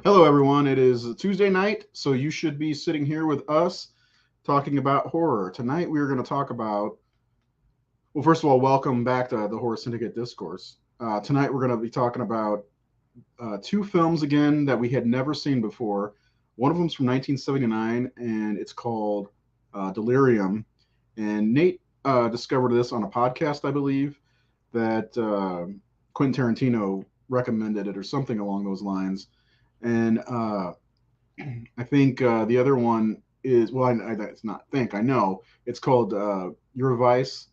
Hello, everyone. It is Tuesday night, so you should be sitting here with us talking about horror. Tonight, we are going to talk about, well, first of all, welcome back to the Horror Syndicate Discourse. Tonight, we're going to be talking about two films again that we had never seen before. One of them's from 1979, and it's called Delirium. And Nate discovered this on a podcast, I believe, that Quentin Tarantino recommended it or something along those lines. And I think the other one is well, it's not think I know it's called Your Vice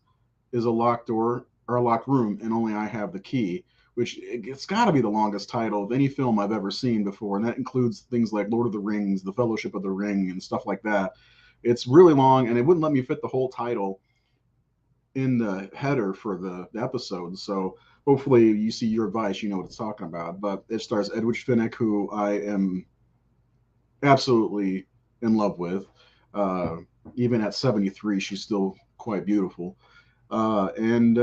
is a locked door or a locked room, and only I have the key. Which it's got to be the longest title of any film I've ever seen before, and that includes things like Lord of the Rings, The Fellowship of the Ring, and stuff like that. It's really long, and it wouldn't let me fit the whole title in the header for the episode. So hopefully, you see Your Vice, you know what it's talking about. But it stars Edwige Fenech, who I am absolutely in love with. Uh, Even at 73, she's still quite beautiful. And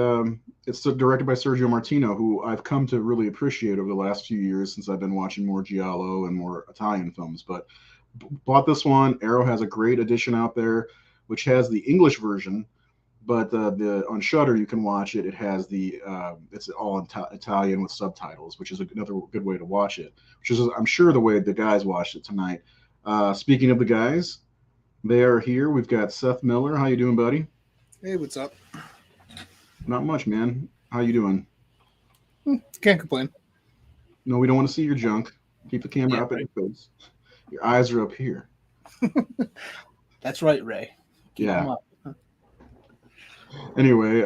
it's directed by Sergio Martino, who I've come to really appreciate over the last few years since I've been watching more giallo and more Italian films. But bought this one. Arrow has a great edition out there, which has the English version. But the on Shutter you can watch it. It has it's all in Italian with subtitles, which is another good way to watch it. Which is I'm sure the way the guys watched it tonight. Speaking of the guys, they are here. We've got Seth Miller. How you doing, buddy? Hey, what's up? Not much, man. How you doing? Can't complain. No, we don't want to see your junk. Keep the camera Yeah, up at right. your face. Your eyes are up here. That's right, Ray. Keep them Yeah. up. Anyway,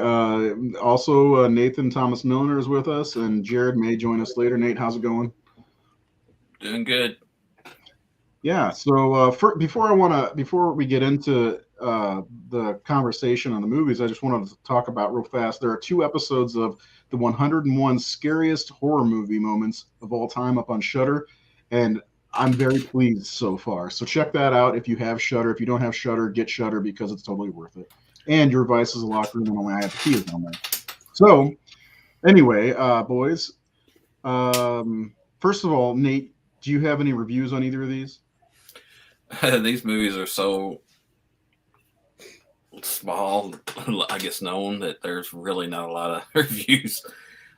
also Nathan Thomas Milner is with us, and Jared may join us later. Nate, how's it going? Doing good. Yeah. So before we get into the conversation on the movies, I just wanted to talk about real fast. There are two episodes of the 101 scariest horror movie moments of all time up on Shutter, and I'm very pleased so far. So check that out if you have Shutter. If you don't have Shutter, get Shutter because it's totally worth it. And Your Vice is a locker room, and only I have the keys on there. So anyway, boys, first of all, Nate, do you have any reviews on either of these? These movies are so small, I guess, known that there's really not a lot of reviews.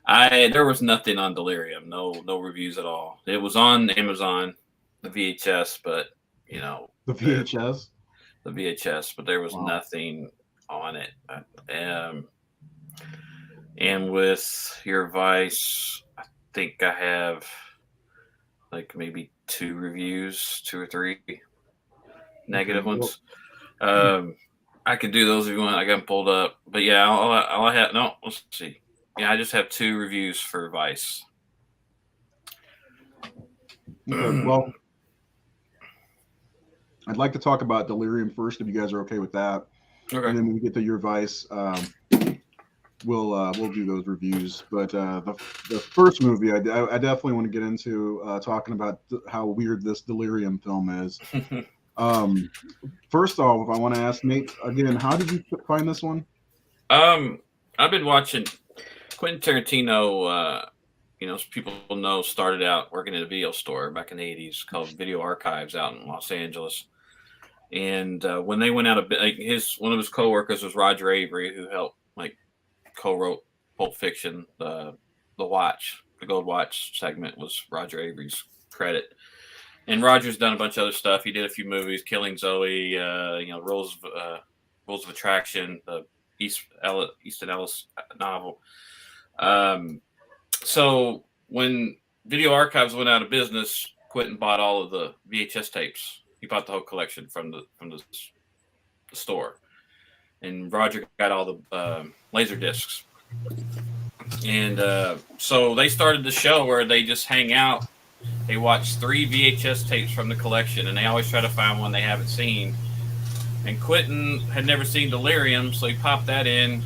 There was nothing on Delirium, no reviews at all. It was on Amazon, the VHS, but you know The VHS. the VHS, but there was Wow. nothing on it. Um, and with Your Vice, I think I have like maybe two reviews, two or three negative Okay. ones. I could do those if you want. I got them pulled up, but yeah, all I have. No, let's see. Yeah, I just have two reviews for Vice. Okay. Well, I'd like to talk about Delirium first, if you guys are okay with that, Okay. and then when we get to Your Vice, we'll do those reviews. But the first movie, I definitely want to get into talking about how weird this Delirium film is. Um, First off, I want to ask Nate again, how did you find this one? um, I've been watching Quentin Tarantino. As people know, started out working at a video store back in the '80s called Video Archives out in Los Angeles. And when they went out of like his one of his coworkers was Roger Avery, who helped like co-wrote Pulp Fiction. The Gold Watch segment was Roger Avery's credit. And Roger's done a bunch of other stuff. He did a few movies, Killing Zoe, Rules of Attraction, the Easton Ellis novel. Um, so when Video Archives went out of business, Quentin bought all of the VHS tapes. He bought the whole collection from the store, and Roger got all the laser discs. And so they started the show where they just hang out. They watch three VHS tapes from the collection, and they always try to find one they haven't seen. And Quentin had never seen Delirium, so he popped that in.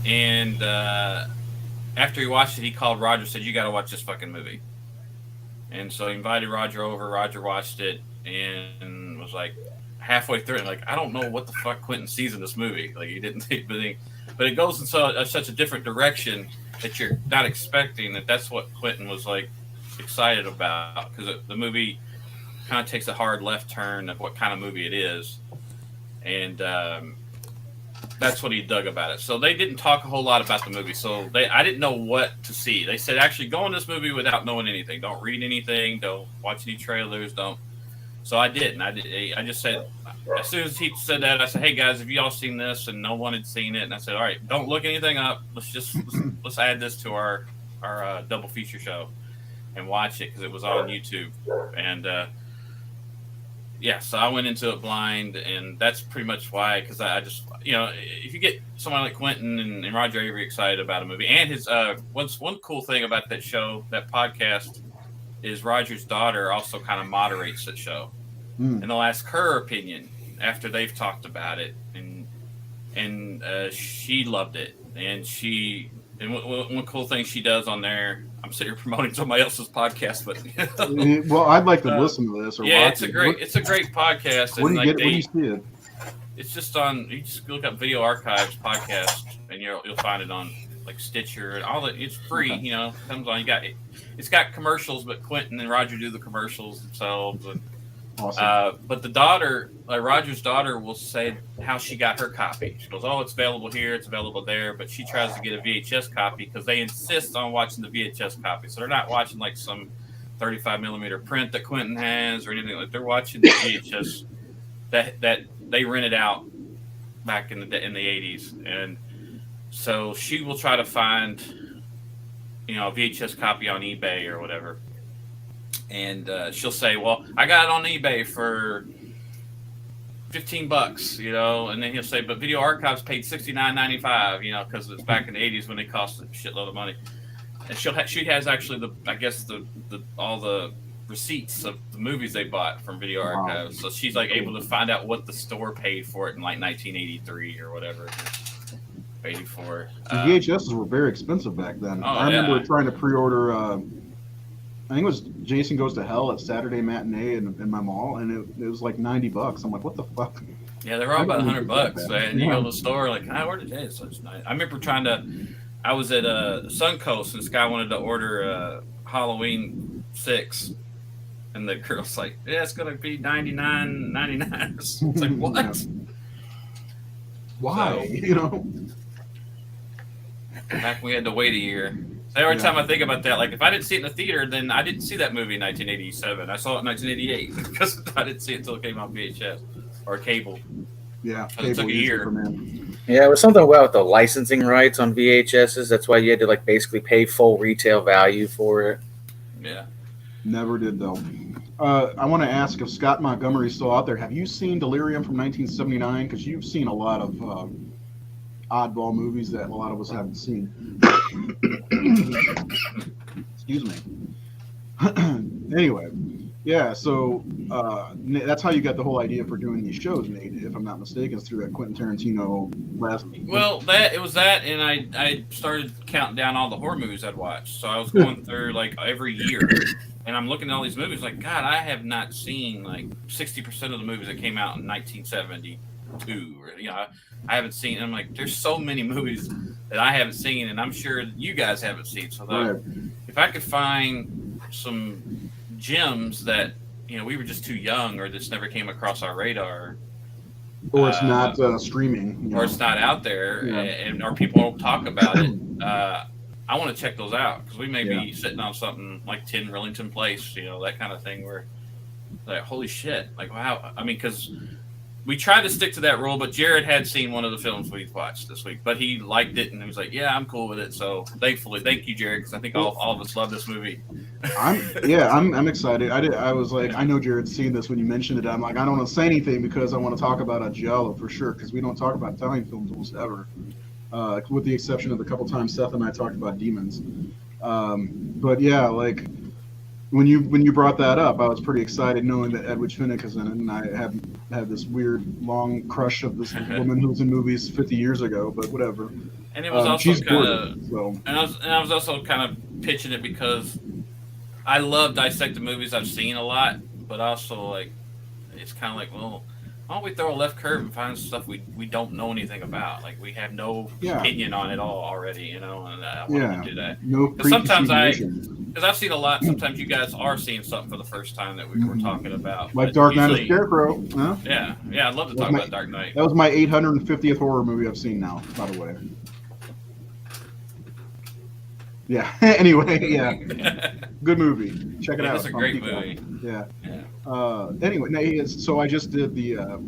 And after he watched it, he called Roger and said, "You got to watch this fucking movie." And so he invited Roger over. Roger watched it and was like halfway through it, like, I don't know what the fuck Quentin sees in this movie. Like he didn't think, but it goes in such a different direction that you're not expecting. That's what Quentin was like excited about because the movie kind of takes a hard left turn of what kind of movie it is, and that's what he dug about it. So they didn't talk a whole lot about the movie. So I didn't know what to see. They said actually go in this movie without knowing anything. Don't read anything. Don't watch any trailers. Don't. So I didn't. I just said as soon as he said that, I said, "Hey guys, have you all seen this?" And no one had seen it. And I said, "All right, don't look anything up. Let's add this to our double feature show and watch it because it was on YouTube." And yeah, so I went into it blind, and that's pretty much why. Because I just, if you get someone like Quentin and Roger Avery excited about a movie, and his one cool thing about that show, that podcast, is Roger's daughter also kind of moderates that show, and they'll ask her opinion after they've talked about it, and she loved it, and one cool thing she does on there. I'm sitting here promoting somebody else's podcast, but well, I'd like to listen to this. Or yeah, watch it's a great podcast. Where do you get it? Where do you see it? It's just on. You just look up Video Archives podcast, and you'll find it on like Stitcher and all that. It's free, okay. Comes on. It's got commercials, but Quentin and Roger do the commercials themselves. And, awesome. But the daughter, Roger's daughter, will say how she got her copy. She goes, "Oh, it's available here, it's available there," but she tries to get a VHS copy because they insist on watching the VHS copy. So they're not watching like some 35 millimeter print that Quentin has or anything like. They're watching the VHS that they rented out back in the 80s, and so she will try to find a VHS copy on eBay or whatever. And she'll say, "Well, I got it on eBay for $15, and then he'll say, "But Video Archives paid $69.95, because it's back in the '80s when they cost a shitload of money." And she has actually all the receipts of the movies they bought from Video Archives, so she's like able to find out what the store paid for it in like 1983 or whatever. 84. VHSs were very expensive back then. I remember trying to pre-order. I think it was Jason Goes to Hell at Saturday Matinee in my mall, and it was like $90. I'm like, what the fuck? Yeah, they were all about $100. And you go to the store like, where did it? So it's nice. I remember I was at Suncoast, and this guy wanted to order Halloween 6, and the girl's like, "Yeah, it's gonna be $99.99." It's like, what? Why? Back when we had to wait a year. Every time I think about that, like if I didn't see it in the theater, then I didn't see that movie in 1987. I saw it in 1988 because I didn't see it until it came on VHS or cable. Yeah, it took a year. Yeah, it was something about the licensing rights on VHSs. That's why you had to basically pay full retail value for it. Yeah. Never did though. I want to ask if Scott Montgomery's still out there. Have you seen Delirium from 1979? Because you've seen a lot of oddball movies that a lot of us haven't seen. Excuse me. Anyway, yeah, so that's how you got the whole idea for doing these shows, Nate, if I'm not mistaken, through that Quentin Tarantino last week. Well, it was that, and I started counting down all the horror movies I'd watched. So I was going through like every year, and I'm looking at all these movies like, God, I have not seen like 60% of the movies that came out in 1972. Or, I haven't seen. And I'm like, there's so many movies that I haven't seen, and I'm sure you guys haven't seen. So if I could find some gems that we were just too young, or this never came across our radar, or it's not streaming, or it's not out there, and or people don't talk about it, I want to check those out because we may be sitting on something like 10 Rillington Place, that kind of thing where like, holy shit, like wow. I mean, because we tried to stick to that rule, but Jared had seen one of the films we watched this week, but he liked it and he was like, "Yeah, I'm cool with it." So thank you, Jared, because I think all of us love this movie. I'm excited. I was like, I know Jared's seen this when you mentioned it. I'm like, I don't want to say anything because I want to talk about a giallo for sure, because we don't talk about Italian films almost ever, with the exception of the couple times Seth and I talked about demons. But yeah, like. When you brought that up, I was pretty excited knowing that Edwige Fenech is in it, and I had this weird long crush of this woman who was in movies 50 years ago, but whatever. And it was also kind of, so. and I was also kind of pitching it because I love dissecting movies I've seen a lot, but also like it's kind of like, well, Why don't we throw a left curve and find stuff we don't know anything about? Like we have no opinion on it all already, and I want to do that. No Because sometimes notions. because I've seen a lot. Sometimes you guys are seeing something for the first time that we were talking about, like Dark Knight of Scarecrow. Huh? Yeah, I'd love to talk about Dark Knight. That was my 850th horror movie I've seen now, by the way. Yeah. Anyway, yeah. Good movie. Check it out. It's a great movie. Yeah. Anyway, so I just did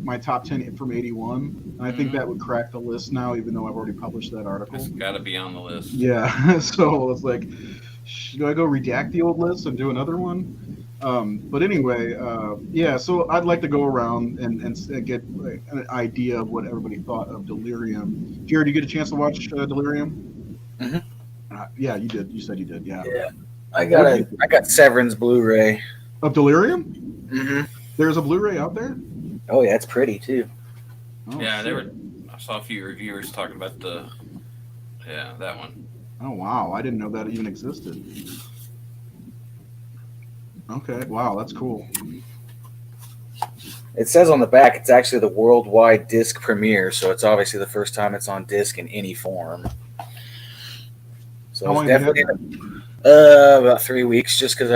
my top 10 from 81. And I think that would crack the list now, even though I've already published that article. It's got to be on the list. Yeah. So it's like, do I go redact the old list and do another one? But anyway, so I'd like to go around and get an idea of what everybody thought of Delirium. Jared, you get a chance to watch Delirium? Mm-hmm. Yeah, you did. You said you did. Yeah. Yeah. I got Severin's Blu-ray of Delirium. Mm-hmm. There's a Blu-ray out there. Oh yeah, it's pretty too. Oh, yeah, I saw a few reviewers talking about that one. Oh wow, I didn't know that even existed. Okay, wow, that's cool. It says on the back it's actually the worldwide disc premiere, so it's obviously the first time it's on disc in any form. So how long it's definitely about 3 weeks, just because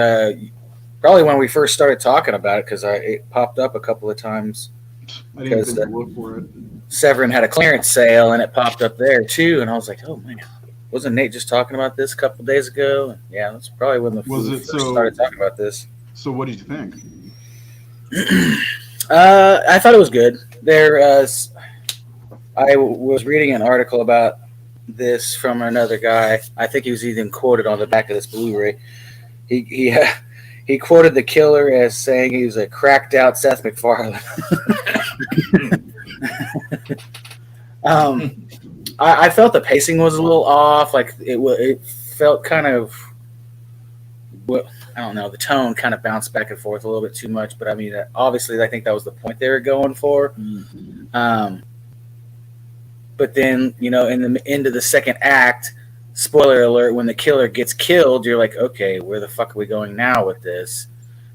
probably when we first started talking about it, because it popped up a couple of times. I didn't even look for it. Severin had a clearance sale, and it popped up there too, and I was like, oh man, wasn't Nate just talking about this a couple of days ago? And yeah, that's probably when first started talking about this. So what did you think? I thought it was good. I was reading an article about this from another guy. I think he was even quoted on the back of this Blu-ray. He quoted the killer as saying he was a cracked out Seth MacFarlane. I felt the pacing was a little off. Like it felt kind of, I don't know, the tone kind of bounced back and forth a little bit too much. But I mean, obviously, I think that was the point they were going for. Mm-hmm. But then, in the end of the second act, spoiler alert, when the killer gets killed, you're like, okay, where the fuck are we going now with this?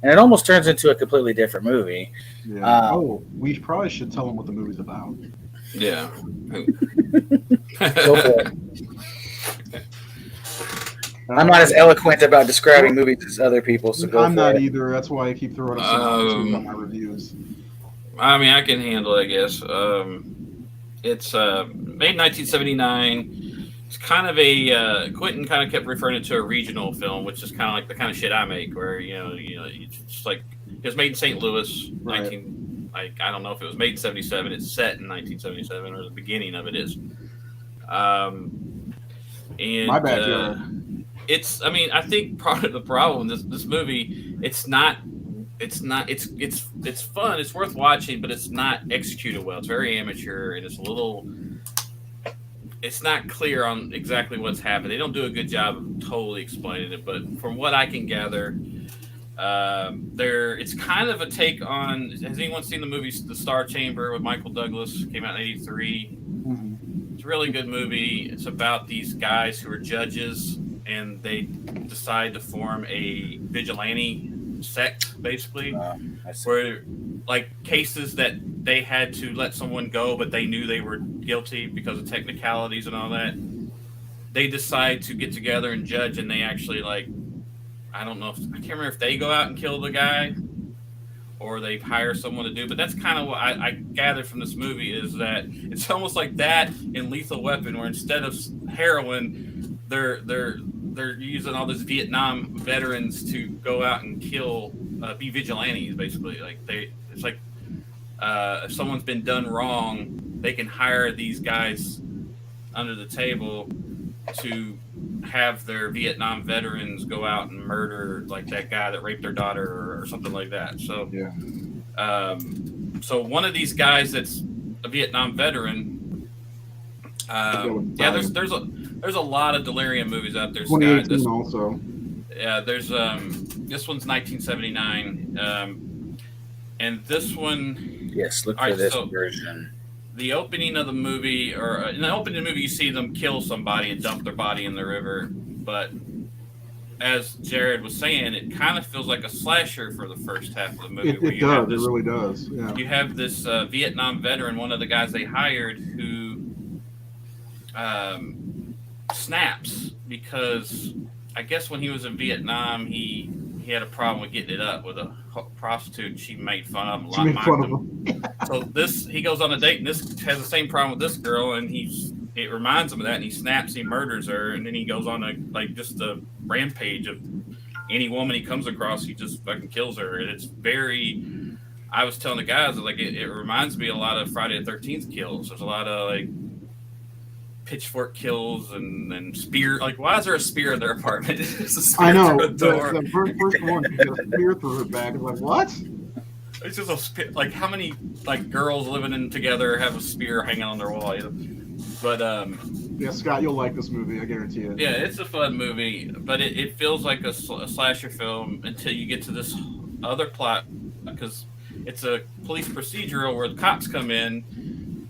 And it almost turns into a completely different movie. Yeah. We probably should tell them what the movie's about. Yeah. Go for it. I'm not as eloquent about describing movies as other people, so I'm not either. That's why I keep throwing up on my reviews. I mean, I can handle it, I guess. It's made in 1979. It's kind of a Quentin kind of kept referring it to a regional film, which is kind of like the kind of shit I make, where it's just like it was made in St. Louis, right. I don't know if it was made in 77. It's set in 1977, or the beginning of it is. And my bad. I think part of the problem this movie, it's fun, it's worth watching, but it's not executed well. It's very amateur, and it's not clear on exactly what's happened. They don't do a good job of totally explaining it, but from what I can gather, it's kind of a take on. Has anyone seen the movie The Star Chamber with Michael Douglas? Came out in '83. Mm-hmm. It's a really good movie. It's about these guys who are judges, and they decide to form a vigilante sect, basically, where like cases that they had to let someone go, but they knew they were guilty because of technicalities and all that. They decide to get together and judge, and they actually I can't remember if they go out and kill the guy or they hire someone to do, but that's kind of what I gathered from this movie, is that it's almost like that in Lethal Weapon, where instead of heroin, they're using all these Vietnam veterans to go out and kill, be vigilantes, basically. It's like if someone's been done wrong, they can hire these guys under the table to have their Vietnam veterans go out and murder like that guy that raped their daughter or something like that. So, yeah. So one of these guys that's a Vietnam veteran. There's a lot of Delirium movies out there. 2018 also. Yeah, there's this one's 1979, and this one. Yes, look for this version. The opening of the movie, or in the opening of the movie, you see them kill somebody and dump their body in the river. But as Jared was saying, it kind of feels like a slasher for the first half of the movie. It does. It really does. Yeah. You have this Vietnam veteran, one of the guys they hired, who snaps because I guess when he was in Vietnam, he had a problem with getting it up with a prostitute. She made fun of him. She made fun of him. So he goes on a date, and this has the same problem with this girl, and it reminds him of that, and he snaps, he murders her, and then he goes on just a rampage of any woman he comes across, he just fucking kills her. And it's very, I was telling the guys, like, it reminds me a lot of Friday the 13th kills. There's a lot of like pitchfork kills and spear. Like, why is there a spear in their apartment? It's a spear I know. through a door. The first one, a spear through her back. It's like, what? It's just a spear. Like, how many like girls living in together have a spear hanging on their wall? You know? But yeah, Scott, you'll like this movie. I guarantee it. Yeah, it's a fun movie, but it feels like a slasher film until you get to this other plot, because it's a police procedural where the cops come in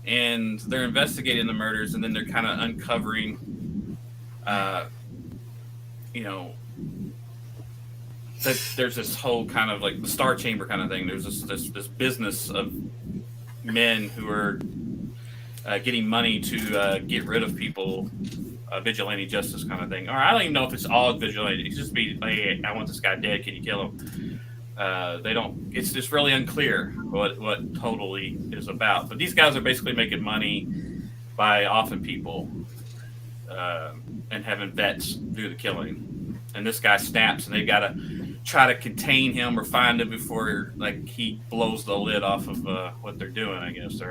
and they're investigating the murders, and then they're kind of uncovering, that there's this whole kind of like the Star Chamber kind of thing. There's this business of men who are getting money to get rid of people, vigilante justice kind of thing. Or I don't even know if it's all vigilante. It's just be like, hey, I want this guy dead. Can you kill him? They don't. It's just really unclear what totally is about. But these guys are basically making money by offing people and having vets do the killing. And this guy snaps, and they got to try to contain him or find him before like he blows the lid off of what they're doing. I guess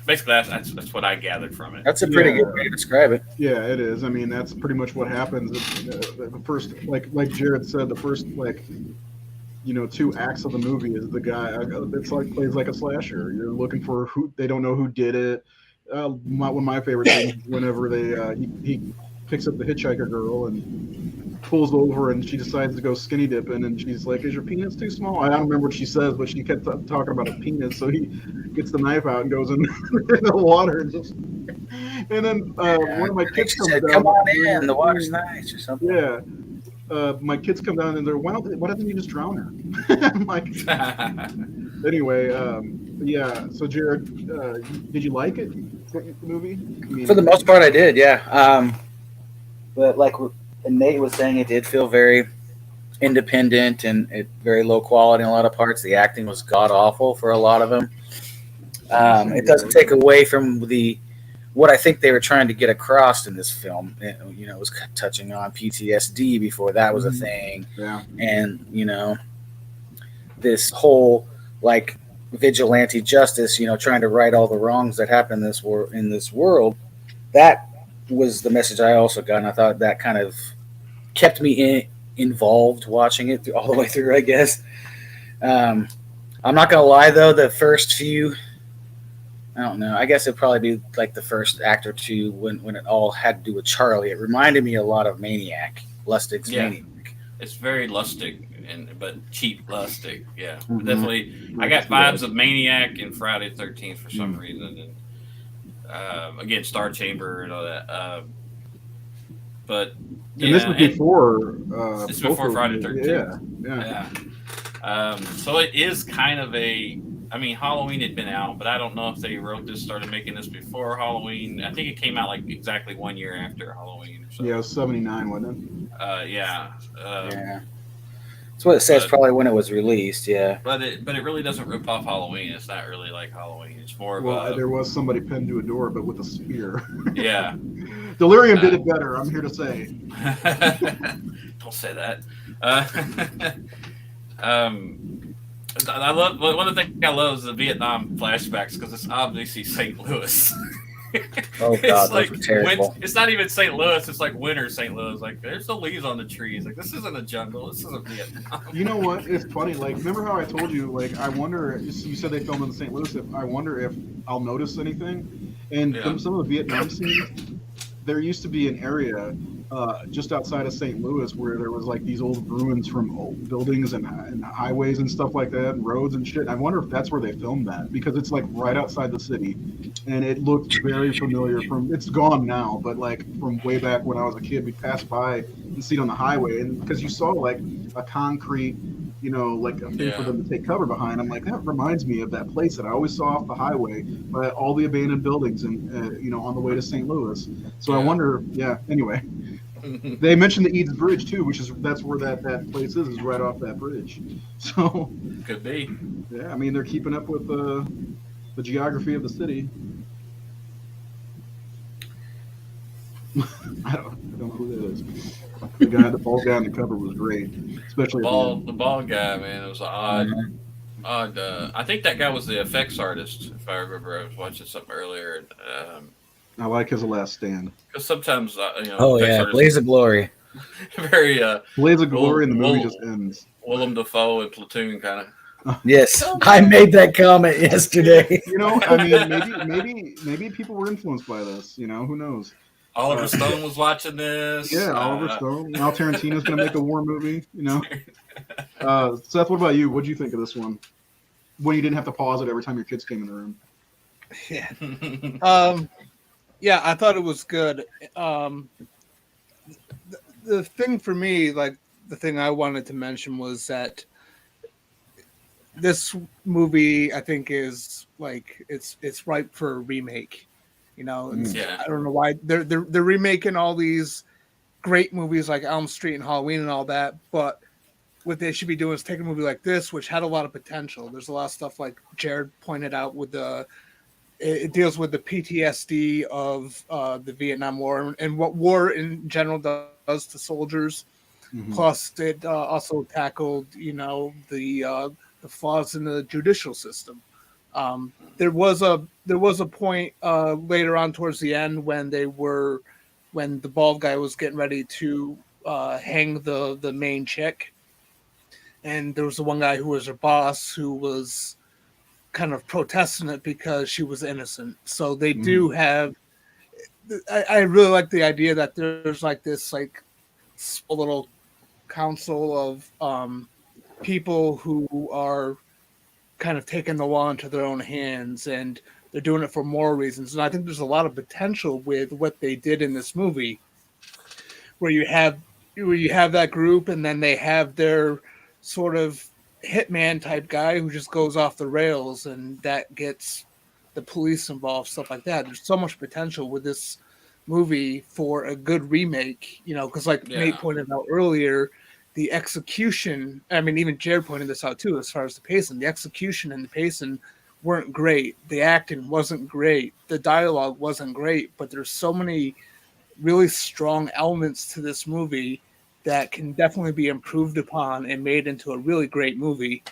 basically that's what I gathered from it. That's a pretty good way to describe it. Yeah, it is. I mean, that's pretty much what happens. The first, like Jared said, the first 2 acts of the movie is the guy. It's like plays like a slasher. You're looking for who. They don't know who did it. One of my favorite things whenever he picks up the hitchhiker girl and pulls over, and she decides to go skinny dipping, and she's like, "Is your penis too small?" I don't remember what she says, but she kept talking about a penis. So he gets the knife out and goes in the water, and then one of my kids comes down. Come on in, the water's nice or something. Yeah. My kids come down and they're, why doesn't you just drown her? I'm like, anyway, yeah. So Jared, did you like it, the movie? I mean, for the most part, I did. Yeah. But like Nate was saying, it did feel very independent and very low quality in a lot of parts. The acting was god awful for a lot of them. It doesn't take away from what I think they were trying to get across in this film. It was touching on PTSD before that was a thing. Yeah. And, this whole like vigilante justice, trying to right all the wrongs that happen in this world. That was the message I also got. And I thought that kind of kept me involved watching it all the way through, I guess. I'm not going to lie, though, the first few, I don't know, I guess it'd probably be like the first act or two when it all had to do with Charlie. It reminded me a lot of Lustig's Maniac. It's very Lustig, but cheap Lustig. Yeah, Mm-hmm. Definitely. I got vibes of Maniac and Friday the 13th for some reason. And again, Star Chamber and all that. But yeah, and this was before. It's before Friday the 13th. Yeah. So it is kind of Halloween had been out, but I don't know if they started making this before Halloween. I think it came out like exactly 1 year after Halloween or something. Yeah, it was 79, wasn't it? Yeah. That's what it says, probably when it was released, yeah. But it really doesn't rip off Halloween. It's not really like Halloween. It's more of there was somebody pinned to a door, but with a spear. Yeah. Delirium did it better, I'm here to say. Don't say that. I love one of the things I love is the Vietnam flashbacks because it's obviously St. Louis. Oh God, those were terrible. It's not even St. Louis. It's like winter St. Louis. Like there's no leaves on the trees. Like this isn't a jungle. This isn't Vietnam. You know what? It's funny. Like remember how I told you? Like I wonder. You said they filmed in St. Louis. I wonder if I'll notice anything. And from some of the Vietnam scenes, there used to be an area just outside of St. Louis where there was like these old ruins from old buildings and highways and stuff like that, and roads and shit. I wonder if that's where they filmed that because it's like right outside the city. and it looked very familiar from. It's gone now, but like from way back when I was a kid, we'd pass by and see it on the highway, and because you saw like a concrete, like a thing for them to take cover behind. I'm like, that reminds me of that place that I always saw off the highway, but all the abandoned buildings and on the way to St. Louis. So I wonder, Anyway, they mentioned the Eads Bridge too, that's where that place is right off that bridge. So could be. Yeah, I mean they're keeping up with the geography of the city. I don't know who that is. The bald guy on the cover was great, especially the bald guy, man. It was odd. I think that guy was the effects artist. If I remember, I was watching something earlier. I like his last stand. Because sometimes, Oh yeah, Blaze of Glory. Very Blaze of Glory, and the movie just ends. Willem Dafoe and Platoon kind of. Yes, I made that comment yesterday. I mean, maybe people were influenced by this. Who knows? Oliver Stone was watching this. Yeah, Oliver Stone. Now Tarantino's going to make a war movie. Seth, what about you? What did you think of this one? When you didn't have to pause it every time your kids came in the room. Yeah. Yeah, I thought it was good. The thing for me, like the thing I wanted to mention was that this movie, I think, is like it's ripe for a remake. I don't know why they're remaking all these great movies like Elm Street and Halloween and all that, but what they should be doing is take a movie like this, which had a lot of potential. There's a lot of stuff like Jared pointed out with it deals with the PTSD of the Vietnam War and what war in general does to soldiers. Mm-hmm. Plus, it also tackled, the flaws in the judicial system. There was a point later on towards the end when the bald guy was getting ready to hang the main chick, and there was the one guy who was her boss who was kind of protesting it because she was innocent. So they do have. I really like the idea that there's like this like a little council of people who are kind of taking the law into their own hands, and they're doing it for moral reasons. And I think there's a lot of potential with what they did in this movie, where you have that group, and then they have their sort of hitman type guy who just goes off the rails, and that gets the police involved, stuff like that. There's so much potential with this movie for a good remake, because like Nate pointed out earlier, the execution, I mean, even Jared pointed this out too, as far as the pacing, the execution and the pacing weren't great. The acting wasn't great. The dialogue wasn't great, but there's so many really strong elements to this movie that can definitely be improved upon and made into a really great movie.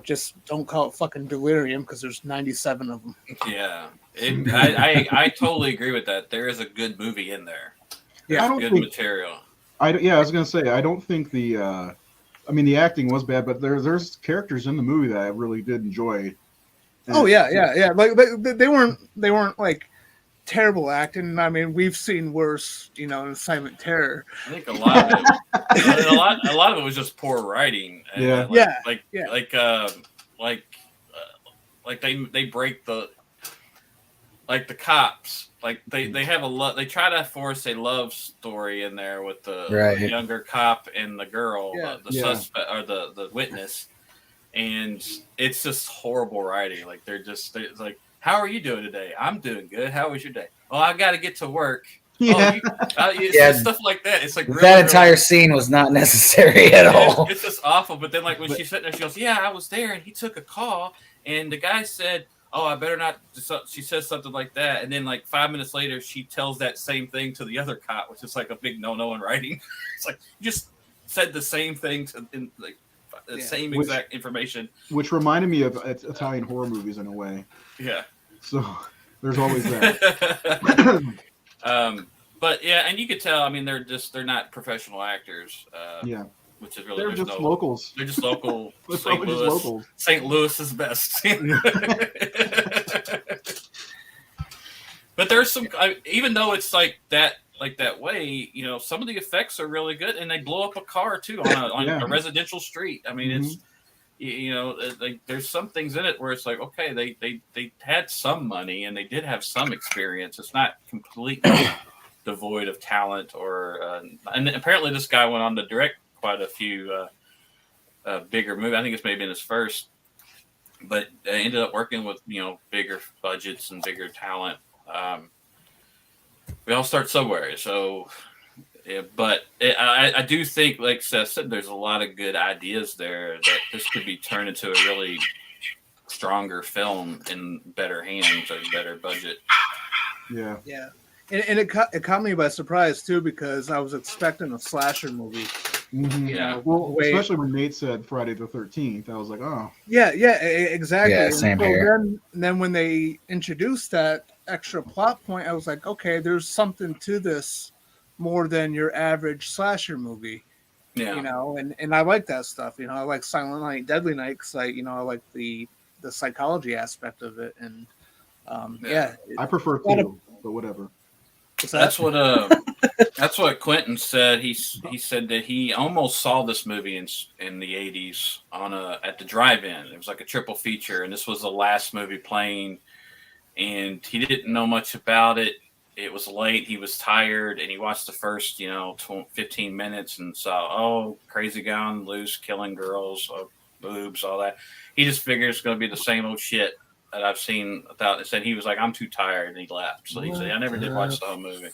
Just don't call it fucking Delirium because there's 97 of them. Yeah. I totally agree with that. There is a good movie in there. Yeah, good material. I was gonna say I don't think the acting was bad, but there's characters in the movie that I really did enjoy. And yeah. Like they weren't like terrible acting. I mean, we've seen worse, in Silent Terror. I think a lot of it was just poor writing. And like they break the cops. Like they have they try to force a love story in there with the younger cop and the girl, the suspect or the witness, and it's just horrible writing. Like they're like, how are you doing today? I'm doing good. How was your day? Oh, I got to get to work. Yeah. Stuff like that. It's like that entire scene was not necessary at all. It's just awful. But then, like when she's sitting there, she goes, "Yeah, I was there, and he took a call, and the guy said." Oh, I better not. She says something like that, and then like 5 minutes later, she tells that same thing to the other cop, which is like a big no-no in writing. It's like you just said the same thing same exact information, which reminded me of Italian horror movies in a way. Yeah. So there's always that. But yeah, and you could tell. I mean, they're not professional actors. Which is really they're just locals. They're just local. St. Louis. Locals. St. Louis is best. But there's some, even though it's like that way, some of the effects are really good, and they blow up a car too on a residential street. I mean, you know, like there's some things in it where it's like, okay, they had some money and they did have some experience. It's not completely devoid of talent or and apparently this guy went on to direct quite a few bigger movies. I think it's maybe in his first, but ended up working with, you know, bigger budgets and bigger talent. We all start somewhere, so yeah, but I do think, like Seth said, there's a lot of good ideas there that this could be turned into a really stronger film in better hands or better budget. Yeah. Yeah. And it caught me by surprise too, because I was expecting a slasher movie. Mm-hmm. Yeah. Well, especially when Nate said Friday the 13th, I was like, oh. Yeah, exactly. Yeah, same here. Then when they introduced that extra plot point, I was like, okay, there's something to this more than your average slasher movie. Yeah. You know, and I like that stuff. You know, I like Silent Night, Deadly Night, because I like the psychology aspect of it, and I prefer two, but whatever. That's what that's what Quentin said. He said that he almost saw this movie in the 80s at the drive-in. It was like a triple feature, and this was the last movie playing, and he didn't know much about it. It was late. He was tired, and he watched the first, 15 minutes and saw, oh, crazy guy on the loose, killing girls, boobs, all that. He just figured it's going to be the same old shit that I've seen. Said he was like, I'm too tired, and he left. So he said, I never did watch the whole movie.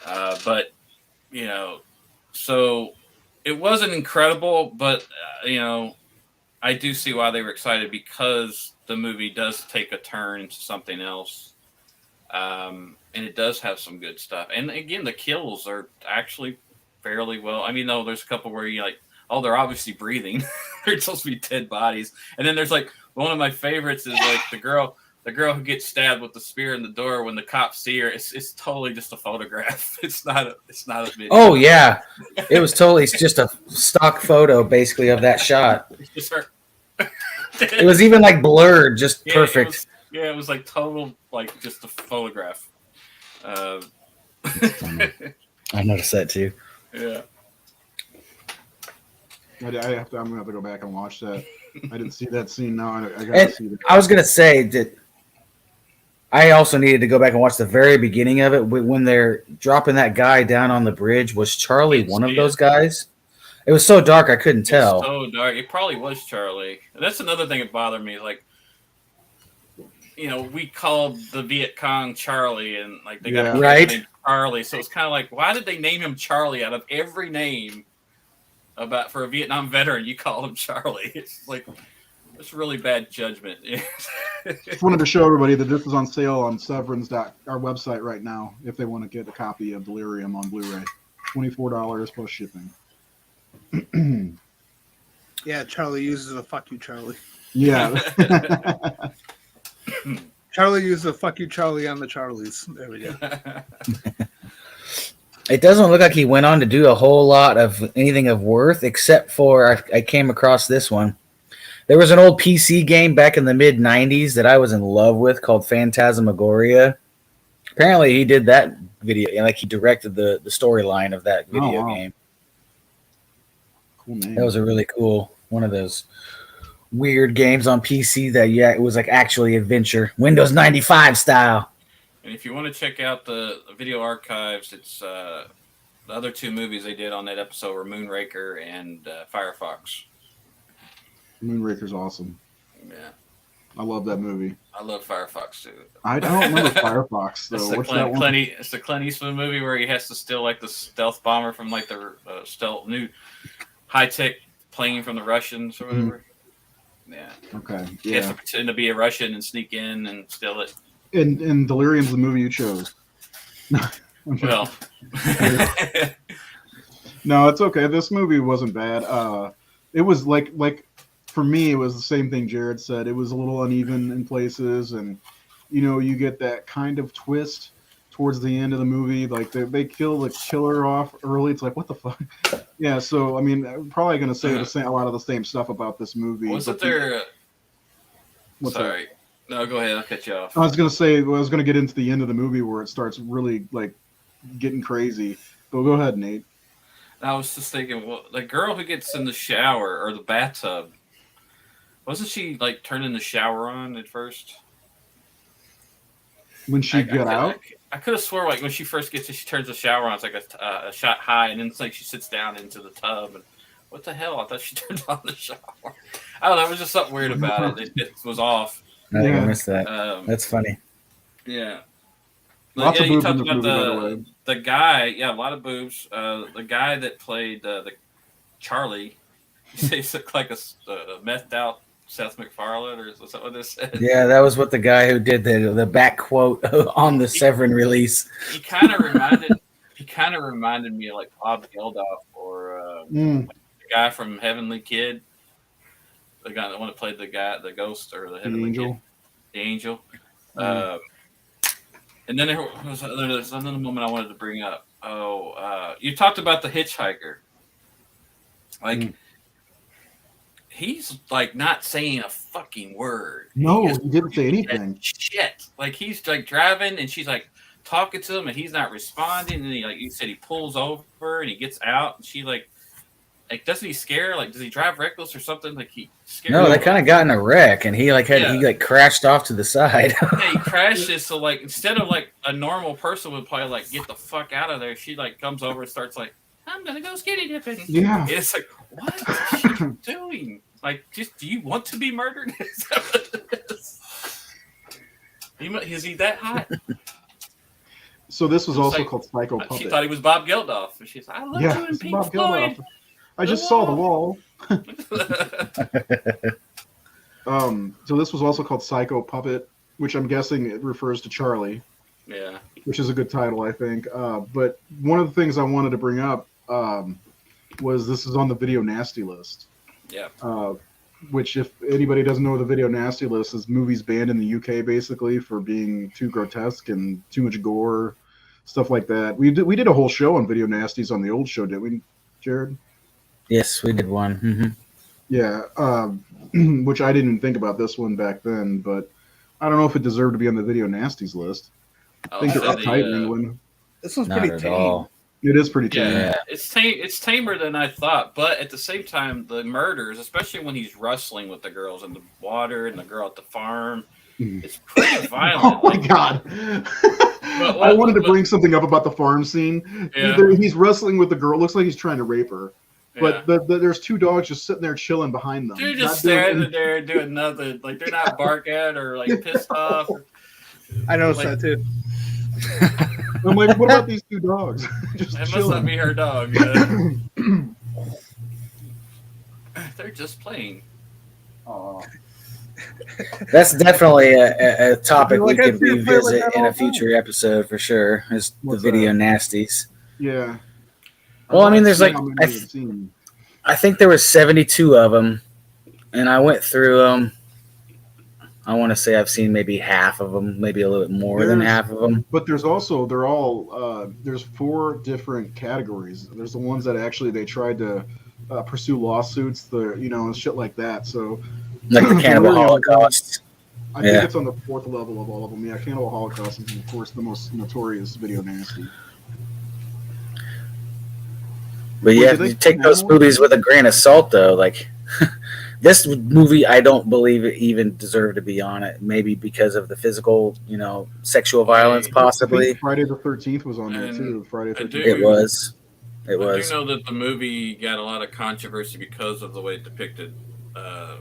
But so it wasn't incredible, but I do see why they were excited, because the movie does take a turn into something else. And it does have some good stuff. And again, the kills are actually fairly well. I mean, though, there's a couple where you like, oh, they're obviously breathing. They're supposed to be dead bodies. And then there's like, one of my favorites is like the girl who gets stabbed with the spear in the door. When the cops see her, it's totally just a photograph. It's not a video. Oh yeah, it was totally. It's just a stock photo, basically, of that shot. It's just her. It was even like blurred, just perfect. It was like total, like just a photograph. I noticed that too. Yeah. I'm gonna have to go back and watch that. I didn't see that scene. Now I gotta see that. I was gonna say that I also needed to go back and watch the very beginning of it when they're dropping that guy down on the bridge. Was Charlie one of those guys? It was so dark I couldn't tell. So dark. It probably was Charlie. And that's another thing that bothered me. Like, we called the Viet Cong Charlie, and like they got right named Charlie. So it's kind of like, why did they name him Charlie out of every name for a Vietnam veteran? You call him Charlie. It's like, it's really bad judgment. Just wanted to show everybody that this is on sale on Severin's our website right now. If they want to get a copy of Delirium on Blu-ray, $24 plus shipping. Yeah, Charlie uses a fuck you, Charlie. Yeah. Charlie used a fuck you, Charlie on the Charlies. There we go. It doesn't look like he went on to do a whole lot of anything of worth, except for I came across this one. There was an old PC game back in the mid-'90s that I was in love with called Phantasmagoria. Apparently, he did that video, like he directed the storyline of that video game. Cool name. That was a really cool one of those weird games on PC that it was like actually adventure, Windows 95 style. And if you want to check out the video archives, it's the other two movies they did on that episode were Moonraker and Firefox. Moonraker's awesome. Yeah. I love that movie. I love Firefox too. I don't remember Firefox though. What's that one? It's the Clint Eastwood movie where he has to steal like the stealth bomber from like the stealth new high-tech plane from the Russians or whatever. Yeah. Okay. Yeah. He has to pretend to be a Russian and sneak in and steal it. And Delirium's the movie you chose. Well. No, it's okay. This movie wasn't bad. It was like for me, it was the same thing Jared said. It was a little uneven in places, and you get that kind of twist towards the end of the movie. Like they kill the killer off early. It's like, what the fuck? Yeah. So I mean, I'm probably gonna say a lot of the same stuff about this movie. Wasn't there? Sorry. That? No, go ahead. I'll cut you off. I was gonna get into the end of the movie where it starts really like getting crazy. But go ahead, Nate. And I was just thinking, well, the girl who gets in the shower or the bathtub, wasn't she like turning the shower on at first? When she got out? I could have swore like when she first gets it, she turns the shower on. It's like a shot high, and then it's like she sits down into the tub. And what the hell? I thought she turned on the shower. I don't know. It was just something weird about it. It was off. I think I missed that. That's funny. Yeah. Lots of you boobs talked in this about movie, by the way. the guy. Yeah, a lot of boobs. The guy that played the Charlie, he looked like a methed out Seth MacFarlane, or is that what this said? Yeah, that was what the guy who did the back quote on the Severin release. He kind of reminded me of like Bob Geldof or like the guy from Heavenly Kid, the guy that played the ghost or the Heavenly angel. Kid, the angel. And then there's another moment I wanted to bring up. You talked about the hitchhiker, like. He's like not saying a fucking word. No, he didn't say anything. Shit. Like he's like driving and she's like talking to him and he's not responding. And he, like you said, he pulls over and he gets out and she like doesn't he scare? Like does he drive reckless or something? Like he scared. No, they kind of got in a wreck and he crashed off to the side. Yeah, he crashes. So like instead of like a normal person would probably like get the fuck out of there, she like comes over and starts like, I'm gonna go skinny dipping. Yeah. And it's like, what is she doing? Like, just do you want to be murdered? Is that what it is? Is he that hot? So this was also called Psycho Puppet. She thought he was Bob Geldof. And she's like, I love you in Pink Bob Floyd. Geldof. I just saw the wall. So this was also called Psycho Puppet, which I'm guessing it refers to Charlie. Yeah. Which is a good title, I think. But one of the things I wanted to bring up was this is on the Video Nasty list. Yeah. Which, if anybody doesn't know, the Video Nasty list is movies banned in the UK basically for being too grotesque and too much gore, stuff like that. We did a whole show on Video Nasties on the old show, didn't we, Jared? Yes, we did one. Mm-hmm. Yeah, which I didn't even think about this one back then, but I don't know if it deserved to be on the Video Nasties list. I think they're uptight in England. This one's pretty tame. All. It is pretty tame. Yeah, it's tamer than I thought, but at the same time, the murders, especially when he's wrestling with the girls in the water and the girl at the farm, it's pretty violent. Oh my god! I wanted to bring something up about the farm scene. Yeah. He's wrestling with the girl. Looks like he's trying to rape her. But there's two dogs just sitting there chilling behind them. They're just standing there doing nothing. Like they're not barking or like pissed off. I noticed that too. I'm like, what about these two dogs? Just That chilling. must not be her dog. Yeah. They're just playing. Aw. That's definitely a topic we could play revisit like in a all future episode for sure. Is the Video Nasties. Yeah. Well, I mean, there's like How many you've seen. I think there were 72 of them, and I went through them. I want to say I've seen maybe half of them, maybe a little bit more than half of them. But there's also there's 4 different categories. There's the ones that actually they tried to pursue lawsuits, and shit like that. So Like the Cannibal Holocaust. I think it's on the 4th level of all of them. Yeah, Cannibal Holocaust is of course the most notorious Video Nasty. But yeah, you take those movies with a grain of salt, though. Like this movie, I don't believe it even deserved to be on it. Maybe because of the physical, sexual violence, possibly. Friday the 13th was on there too. Friday the 13th. It was. I do know that the movie got a lot of controversy because of the way it depicted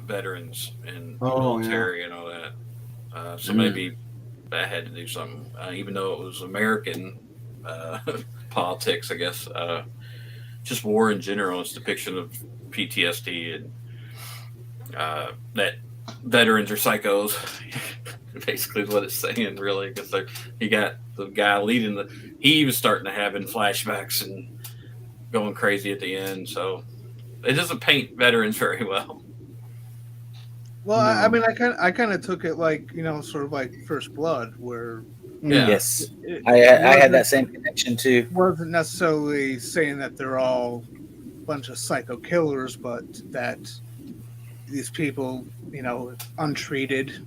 veterans and the military and all that. So maybe that had to do something, even though it was American politics, I guess. Just war in general, its depiction of PTSD and that veterans are psychos. Basically, is what it's saying, really, because you got the guy leading he was starting to have flashbacks and going crazy at the end. So it doesn't paint veterans very well. Well, I mean, I kind of took it like sort of like First Blood, where yes, I had that same connection too. Wasn't necessarily saying that they're all a bunch of psycho killers, but that these people, untreated,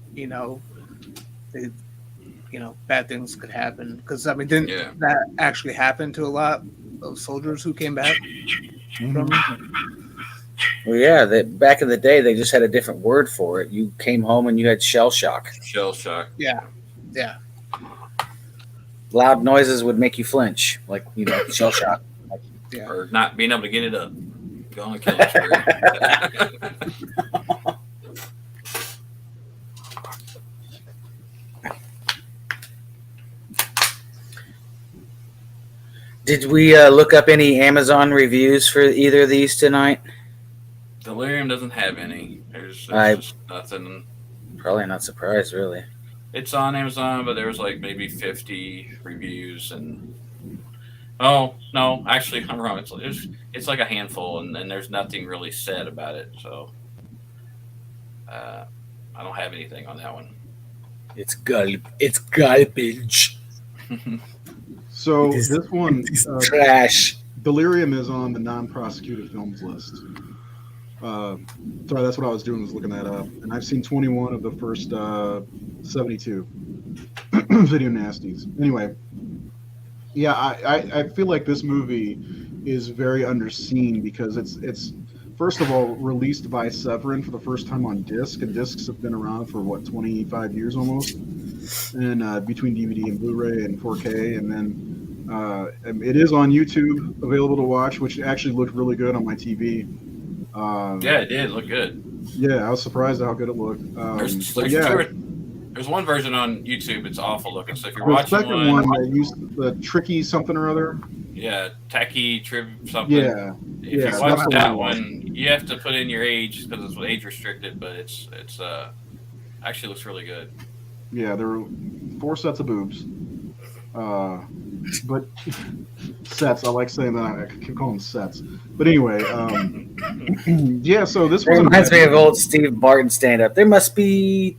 bad things could happen. Because I mean, didn't that actually happen to a lot those soldiers who came back from. Well, yeah, back in the day, they just had a different word for it. You came home and you had shell shock. Shell shock. Yeah. Loud noises would make you flinch, like shell shock. Yeah. Or not being able to get it up. Go on a killing spree. Did we look up any Amazon reviews for either of these tonight? Delirium doesn't have any. There's just nothing. Probably not surprised, really. It's on Amazon, but there was like maybe 50 reviews, and oh no, actually I'm wrong. It's like a handful, and there's nothing really said about it. So I don't have anything on that one. It's garbage. So this one, trash. Delirium is on the non-prosecuted films list. Sorry, that's what I was doing, was looking that up. And I've seen 21 of the first 72 video nasties. Anyway, yeah, I feel like this movie is very underseen because it's first of all released by Severin for the first time on disc, and discs have been around for 25 years almost, and between DVD and Blu-ray and 4K, and then it is on YouTube available to watch, which actually looked really good on my TV. Yeah, it did look good. Yeah, I was surprised at how good it looked. There's one version on YouTube. It's awful looking. So if you're the watching second one, they used the tricky something or other. Yeah, tacky trib something. Yeah, If you watch that one, you have to put in your age because it's age restricted, but it's actually looks really good. Yeah, there were 4 sets of boobs. But sets, I like saying that. I keep calling them sets. But anyway, yeah. So this reminds me of old Steve Martin stand-up. There must be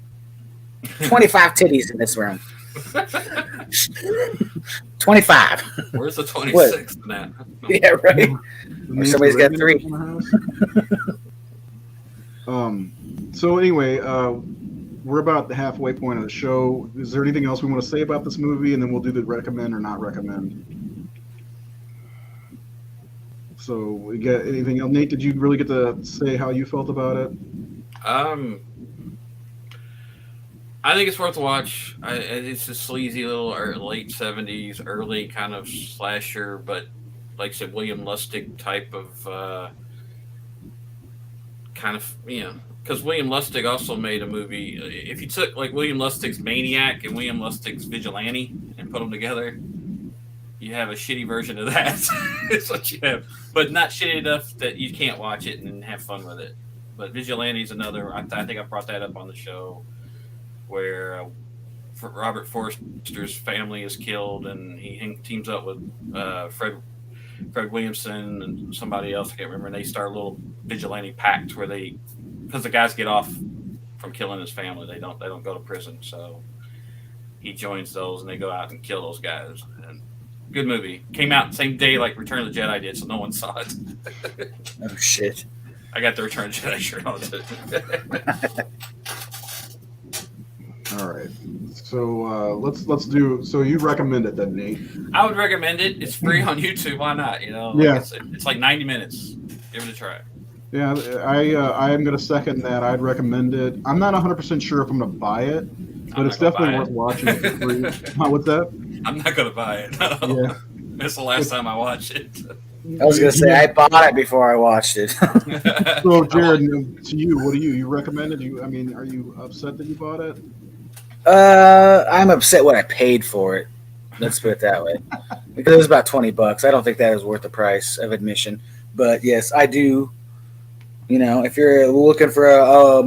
25 titties in this room. 25. Where's the 26th in that? Yeah, right. Or somebody's got 3. So anyway, we're about the halfway point of the show. Is there anything else we want to say about this movie, and then we'll do the recommend or not recommend? So we get anything else? Nate, did you really get to say how you felt about it? I think it's worth a watch. It's a sleazy little late 70s, early kind of slasher, but like I said, William Lustig type of kind of, because William Lustig also made a movie. If you took like William Lustig's Maniac and William Lustig's Vigilante and put them together, you have a shitty version of that. It's what you have, but not shitty enough that you can't watch it and have fun with it. But Vigilante's another. I think I brought that up on the show, where Robert Forster's family is killed, and he teams up with Fred Williamson and somebody else, I can't remember, and they start a little vigilante pact where because the guys get off from killing his family, they don't go to prison, so he joins those and they go out and kill those guys. And good movie. Came out the same day like Return of the Jedi did, so no one saw it. Oh shit. I got the Return of the Jedi shirt on it. All right. So let's do. So you recommend it then, Nate? I would recommend it. It's free on YouTube. Why not? Yeah. It's like 90 minutes. Give it a try. Yeah, I am going to second that. I'd recommend it. I'm not 100% sure if I'm going to buy it, but it's definitely worth watching it for free. What's that? I'm not going to buy it. No. Yeah. That's the last time I watched it. I was going to say, I bought it before I watched it. So, Jared, to you, what do you recommend it? Are you upset that you bought it? I'm upset what I paid for it. Let's put it that way. Because it was about $20. I don't think that is worth the price of admission. But yes, I do. If you're looking for a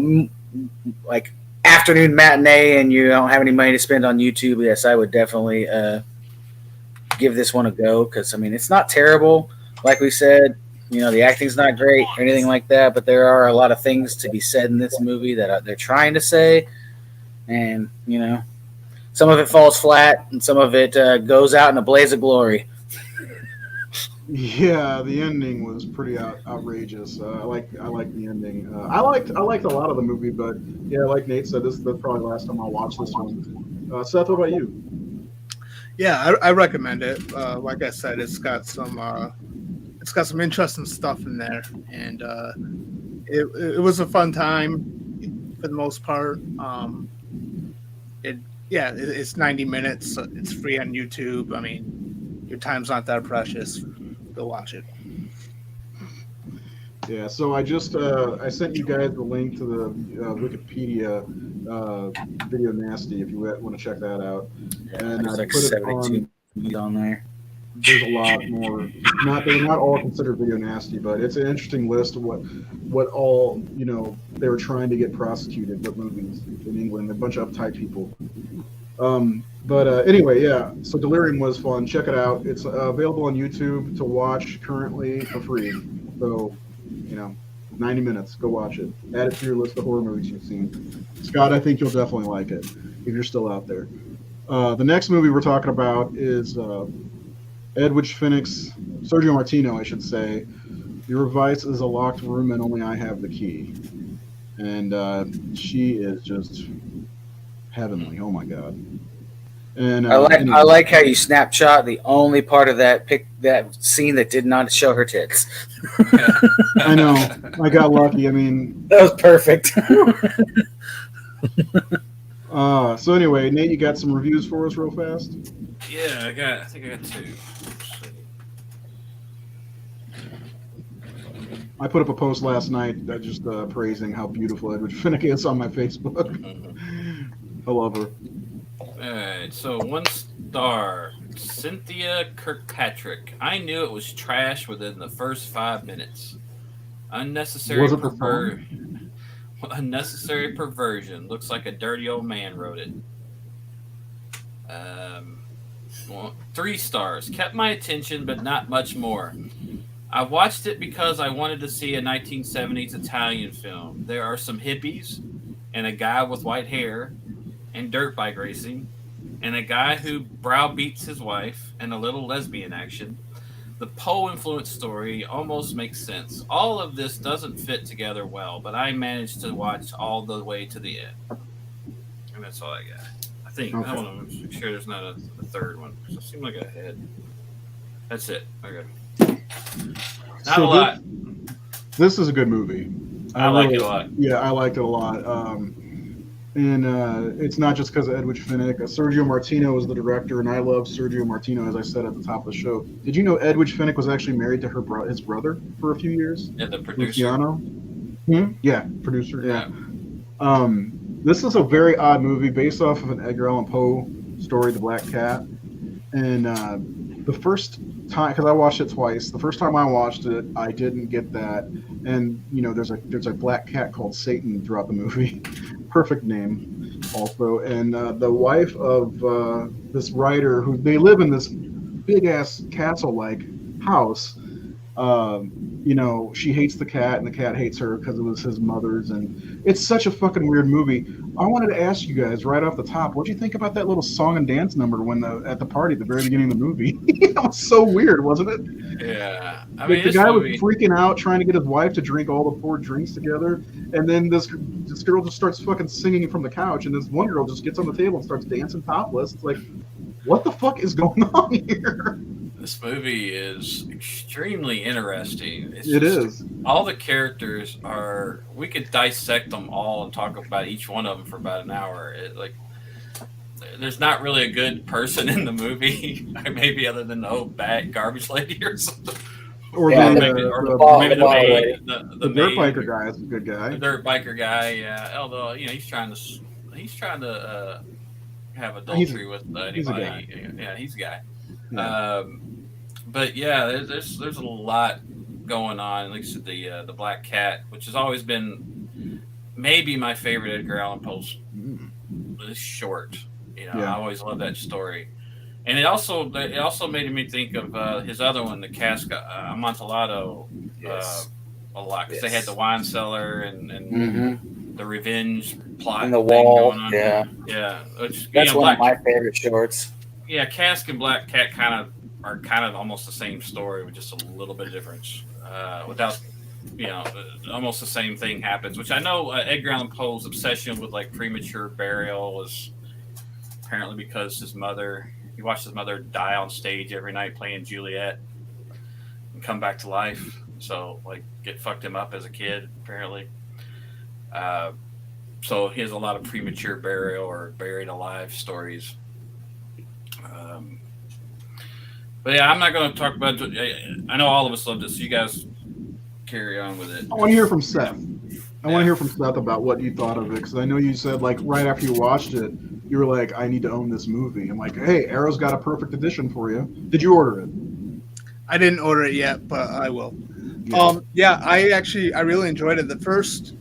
like afternoon matinee and you don't have any money to spend on YouTube, yes, I would definitely give this one a go, because it's not terrible. Like we said, the acting's not great or anything like that, but there are a lot of things to be said in this movie that they're trying to say, and some of it falls flat and some of it goes out in a blaze of glory. Yeah, the ending was pretty outrageous. I like the ending. I liked a lot of the movie, but yeah, like Nate said, this is probably the last time I'll watch this one. Seth, what about you? Yeah, I recommend it. Like I said, it's got some interesting stuff in there, and it was a fun time for the most part. It's 90 minutes. It's free on YouTube. I mean, your time's not that precious. Go watch it. Yeah, so I just I sent you guys the link to the Wikipedia video nasty if you want to check that out. Yeah, And there's like put it 72 movies on there. There's a lot more. They're not all considered video nasty, but it's an interesting list of what all they were trying to get prosecuted. What movies in England? A bunch of uptight people. But anyway, yeah. So Delirium was fun. Check it out. It's available on YouTube to watch currently for free. So 90 minutes. Go watch it. Add it to your list of horror movies you've seen. Scott, I think you'll definitely like it if you're still out there. The next movie we're talking about is Edwige Fenech's, Sergio Martino, I should say. Your vice is a locked room and only I have the key. And she is just heavenly. Oh my god. And I like how you snapshot the only part of that scene that did not show her tits. I know. I got lucky. I mean, that was perfect. So anyway, Nate, you got some reviews for us real fast? Yeah, I think I got two. I put up a post last night that just praising how beautiful Edwige Fenech is on my Facebook. I love her. Alright, so 1 star. Cynthia Kirkpatrick. I knew it was trash within the first 5 minutes. Unnecessary perversion. Looks like a dirty old man wrote it. 3 stars. Kept my attention, but not much more. I watched it because I wanted to see a 1970s Italian film. There are some hippies, and a guy with white hair, and dirt bike racing, and a guy who browbeats his wife, and a little lesbian action. The Poe-influenced story almost makes sense. All of this doesn't fit together well, but I managed to watch all the way to the end. And that's all I got. I think. Okay. I want to make sure there's not a third one. It seemed like I had. That's it. Okay. Not a lot. This is a good movie. I like it a lot. Yeah, I liked it a lot. And it's not just because of Edwige Fenech. Sergio Martino is the director, and I love Sergio Martino, as I said at the top of the show. Did you know Edwige Fenech was actually married to his brother for a few years? Yeah, the producer. Luciano? Yeah, producer, yeah. This is a very odd movie based off of an Edgar Allan Poe story, The Black Cat. And the first time, because I watched it twice, the first time I watched it, I didn't get that. And, there's a black cat called Satan throughout the movie. Perfect name also. And the wife of this writer, who they live in this big ass castle like house, she hates the cat and the cat hates her because it was his mother's, and it's such a fucking weird movie. I wanted to ask you guys right off the top, what do you think about that little song and dance number at the party at the very beginning of the movie? It was so weird, wasn't it? Yeah, I mean, the guy was freaking out trying to get his wife to drink all the poor drinks together, and then this girl just starts fucking singing from the couch, and this one girl just gets on the table and starts dancing topless. It's like, what the fuck is going on here? This movie is extremely interesting. It is. All the characters are. We could dissect them all and talk about each one of them for about an hour. There's not really a good person in the movie, maybe other than the old bad garbage lady or something. Or maybe the dirt biker guy is a good guy. The dirt biker guy, yeah. Although he's trying to have adultery with anybody. He's a guy. Yeah, he's a guy. Yeah. But yeah, there's a lot going on. At least the Black Cat, which has always been maybe my favorite Edgar Allan Poe. It's short, I always love that story, and it also made me think of his other one, the Cask Amontillado, a lot because they had the wine cellar and the revenge plot and the wall. Going on. Yeah. That's one of my favorite shorts. Yeah, Cask and Black Cat are kind of almost the same story with just a little bit of difference. Without, almost the same thing happens. Which I know Edgar Allan Poe's obsession with like premature burial was apparently because his mother he watched his mother die on stage every night playing Juliet and come back to life. So like it fucked him up as a kid apparently. So he has a lot of premature burial or buried alive stories. But yeah, I'm not going to talk about. I know all of us loved it, so you guys carry on with it. I want to hear from Seth. I want to hear from Seth about what you thought of it, because I know you said, like, right after you watched it, you were like, I need to own this movie. I'm like, hey, Arrow's got a perfect edition for you. Did you order it? I didn't order it yet, but I will. Yeah. I really enjoyed it. The first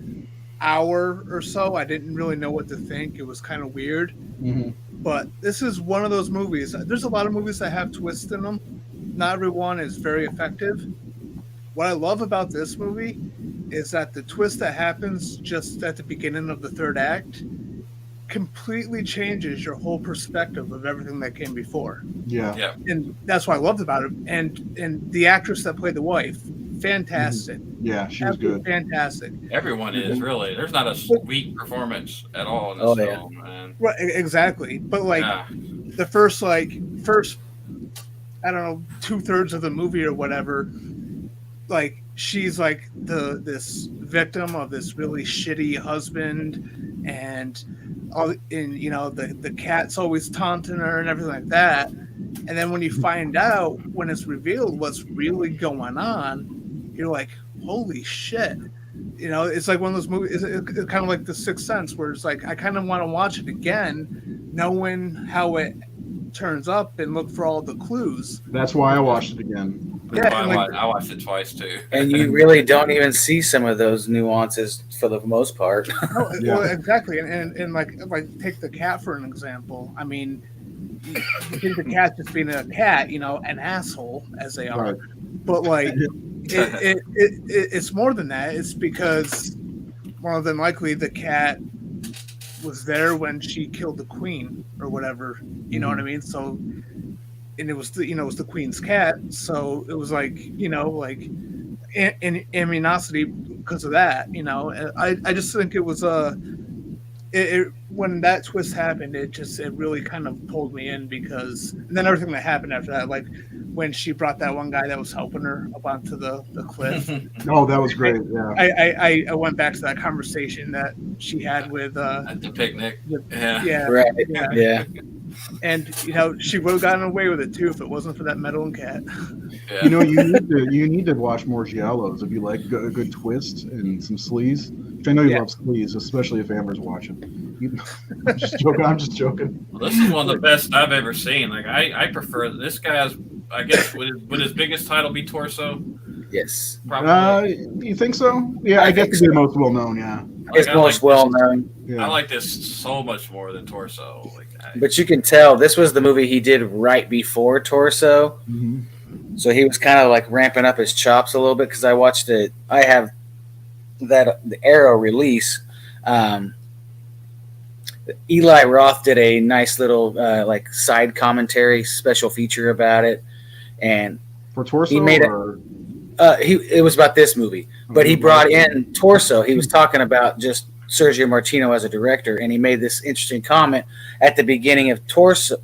hour or so, I didn't really know what to think. It was kind of weird. Mm-hmm. But this is one of those movies. There's a lot of movies that have twists in them. Not everyone is very effective. What I love about this movie is that the twist that happens just at the beginning of the third act completely changes your whole perspective of everything that came before. Yeah. And that's what I loved about it. And the actress that played the wife, fantastic. Yeah, she was good. Fantastic. Everyone is really. There's not a weak performance at all in this film, man. Right, exactly. But like the first I don't know, 2/3 of the movie or whatever, like she's like this victim of this really shitty husband, and the cat's always taunting her and everything like that. And then when you find out, when it's revealed what's really going on, you're like, holy shit. It's like one of those movies. It's kind of like The Sixth Sense, where it's like I kind of want to watch it again, knowing how it turns up and look for all the clues. That's why I watched it again. Yeah, I watched it twice too. And you really don't even see some of those nuances for the most part. Well, exactly. And like take the cat for an example. I mean, you think the cat just being a cat, an asshole as they are, but like. It's more than that. It's because more than likely the cat was there when she killed the queen or whatever. You know what I mean? So, and it was the queen's cat. So it was like animosity because of that. I just think it was when that twist happened, it really kind of pulled me in, because and then everything that happened after that, like when she brought that one guy that was helping her up onto the cliff. Oh, that was great. Yeah. I went back to that conversation that she had with at the picnic. Yeah. And she would have gotten away with it too if it wasn't for that meddling cat. Yeah. You need to watch more giallos if you like a good twist and some sleaze. Which I know you love sleaze, especially if Amber's watching. I'm just joking. Well, this is one of the best I've ever seen. Like I prefer this guy's. I guess would his biggest title be Torso? Yes. Probably. You think so? Yeah, I guess it's the most well known. Yeah. It's most well known. I like this so much more than Torso. But you can tell this was the movie he did right before Torso. Mm-hmm. So he was kind of like ramping up his chops a little bit, because I watched it. I have the Arrow release. Eli Roth did a nice little like side commentary special feature about it, and for Torso, he made it was about this movie, but he brought in Torso. He was talking about just Sergio Martino as a director, and he made this interesting comment at the beginning of Torso.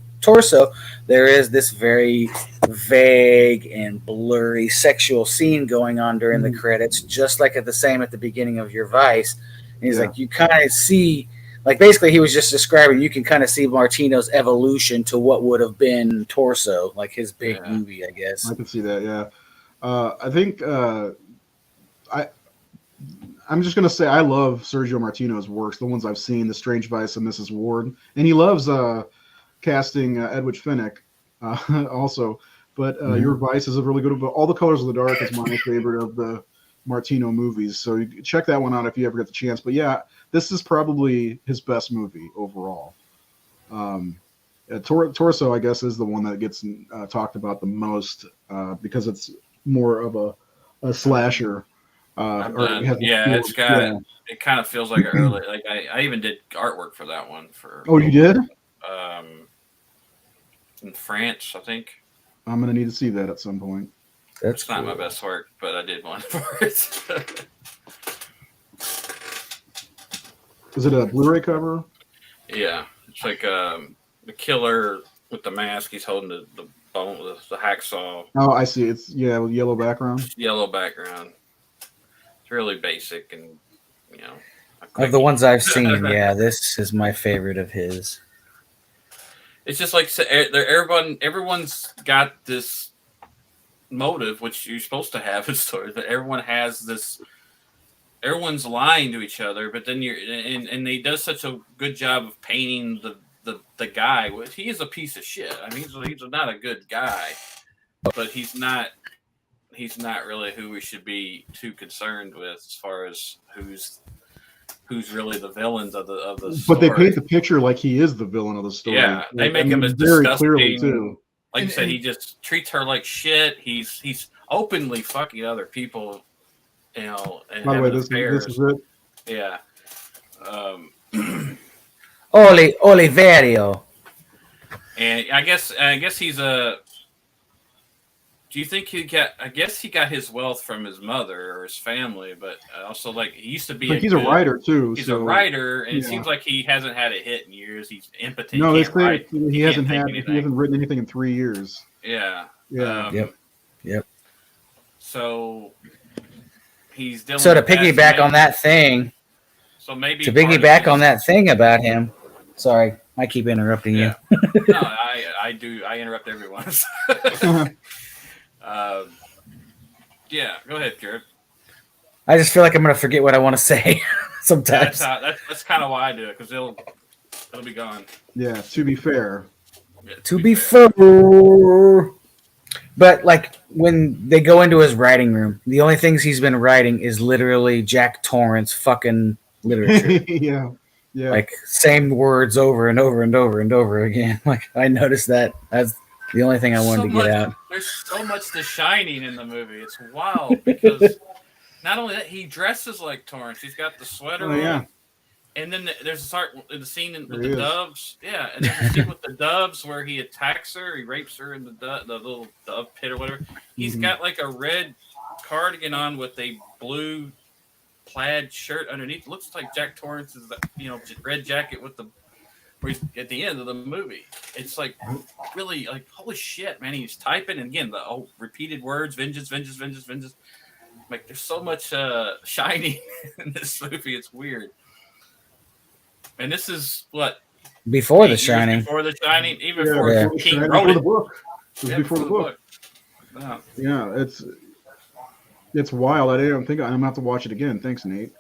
There is this very vague and blurry sexual scene going on during the credits, just like at the beginning of Your Vice. And he's like, you kind of see, like, basically he was just describing, you can kind of see Martino's evolution to what would have been Torso, like his big movie, I guess. I can see that, yeah. I think I'm just gonna say I love Sergio Martino's works, the ones I've seen, The Strange Vice and Mrs. Ward, and he loves casting Edwige Fenech also. But Your Vice is a really good. But All the Colors of the Dark is my favorite of the Martino movies, so you check that one out if you ever get the chance. But yeah, this is probably his best movie overall. Torso, I guess, is the one that gets talked about the most because it's more of a slasher. It kind of feels like an early. Like I even did artwork for that one. Oh, you did? In France, I think. I'm gonna need to see that at some point. That's not my best work, but I did one for it. Is it a Blu-ray cover? Yeah, it's like the killer with the mask. He's holding the bone, the hacksaw. Oh, I see. It's with yellow background. Yellow background. It's really basic and Of the ones I've seen, this is my favorite of his. It's just like everyone's got this motive, which you're supposed to have in stories, but everyone has this. Everyone's lying to each other, but then and they does such a good job of painting the guy. He is a piece of shit. I mean, he's not a good guy, but he's not really who we should be too concerned with as far as who's really the villains of the story. But they paint the picture like he is the villain of the story. Yeah, they make him as very disgusting. Clearly too. Like you said, he just treats her like shit. He's openly fucking other people, and by the way, this is it. Yeah. Oliverio. And I guess he's a. Do you think he got? I guess he got his wealth from his mother or his family, but also like he used to be. He's a writer too. He's a writer, and it seems like he hasn't had a hit in years. He's impotent. No, he hasn't written anything in 3 years. Yeah. Yeah. Yep. So he's dealing. So to piggyback on that thing. So maybe to piggyback on that thing about him. Sorry, I keep interrupting you. No, I do. I interrupt everyone. Yeah, go ahead, Jared. I just feel like I'm going to forget what I want to say sometimes. That's kind of why I do it, because it'll be gone. Yeah, to be fair. Yeah, to be fair. But like when they go into his writing room, the only things he's been writing is literally Jack Torrance fucking literature. Yeah. Like same words over and over and over and over again. Like I noticed that. That's the only thing I wanted to get out. There's so much The Shining in the movie. It's wild because not only that, he dresses like Torrance. He's got the sweater on. And then there's the scene with the doves. Yeah, and there's a scene with the doves where he attacks her. He rapes her in the little dove pit or whatever. He's got like a red cardigan on with a blue plaid shirt underneath. It looks like Jack Torrance's red jacket with the. Where he's at the end of the movie. It's like really like holy shit, man. He's typing and again the repeated words, vengeance. Like there's so much Shining in this movie. It's weird. And this is what before The Shining. Before The Shining, even before King wrote it. Before the book. Yeah, it's wild. I didn't think I'm gonna have to watch it again. Thanks, Nate.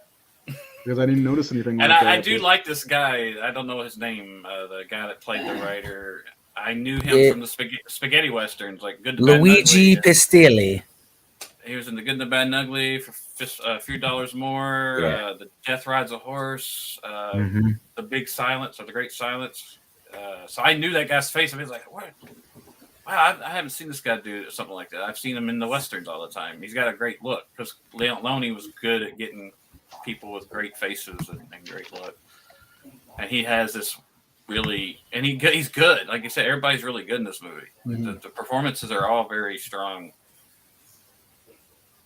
Because I didn't notice anything. And I do like this guy. I don't know his name. The guy that played the writer. I knew him from the spaghetti westerns, like Good, the Bad, Luigi and Ugly. Pistilli. He was in the Good, the Bad, and Ugly for just a few dollars more. Yeah. The Death Rides a Horse. The Big Silence or the Great Silence. So I knew that guy's face. And he was like, "What? Wow, I haven't seen this guy do something like that. I've seen him in the westerns all the time. He's got a great look because Leone was good at getting people with great faces and great look, and he has this really, and he's good. Like I said, everybody's really good in this movie. The performances are all very strong.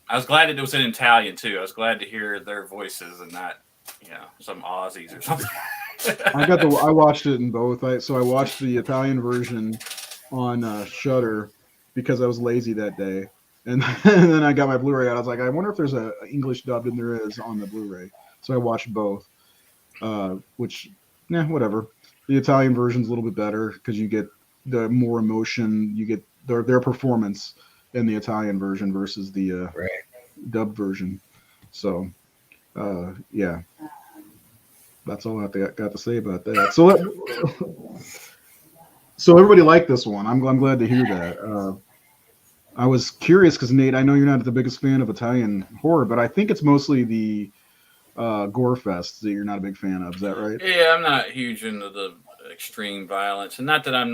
I was glad it was in Italian too. I was glad to hear their voices and not, some Aussies or something. I watched it in both. I watched the Italian version on Shudder because I was lazy that day. And then I got my Blu-ray out. I was like, I wonder if there's a English dubbed, and there is on the Blu-ray. So I watched both, which, whatever. The Italian version's a little bit better because you get the more emotion. You get their performance in the Italian version versus the dubbed version. So, yeah. That's all I got to say about that. So everybody liked this one. I'm glad to hear that. I was curious because Nate, I know you're not the biggest fan of Italian horror, but I think it's mostly the gore fests that you're not a big fan of. Is that right? Yeah, I'm not huge into the extreme violence, and not that I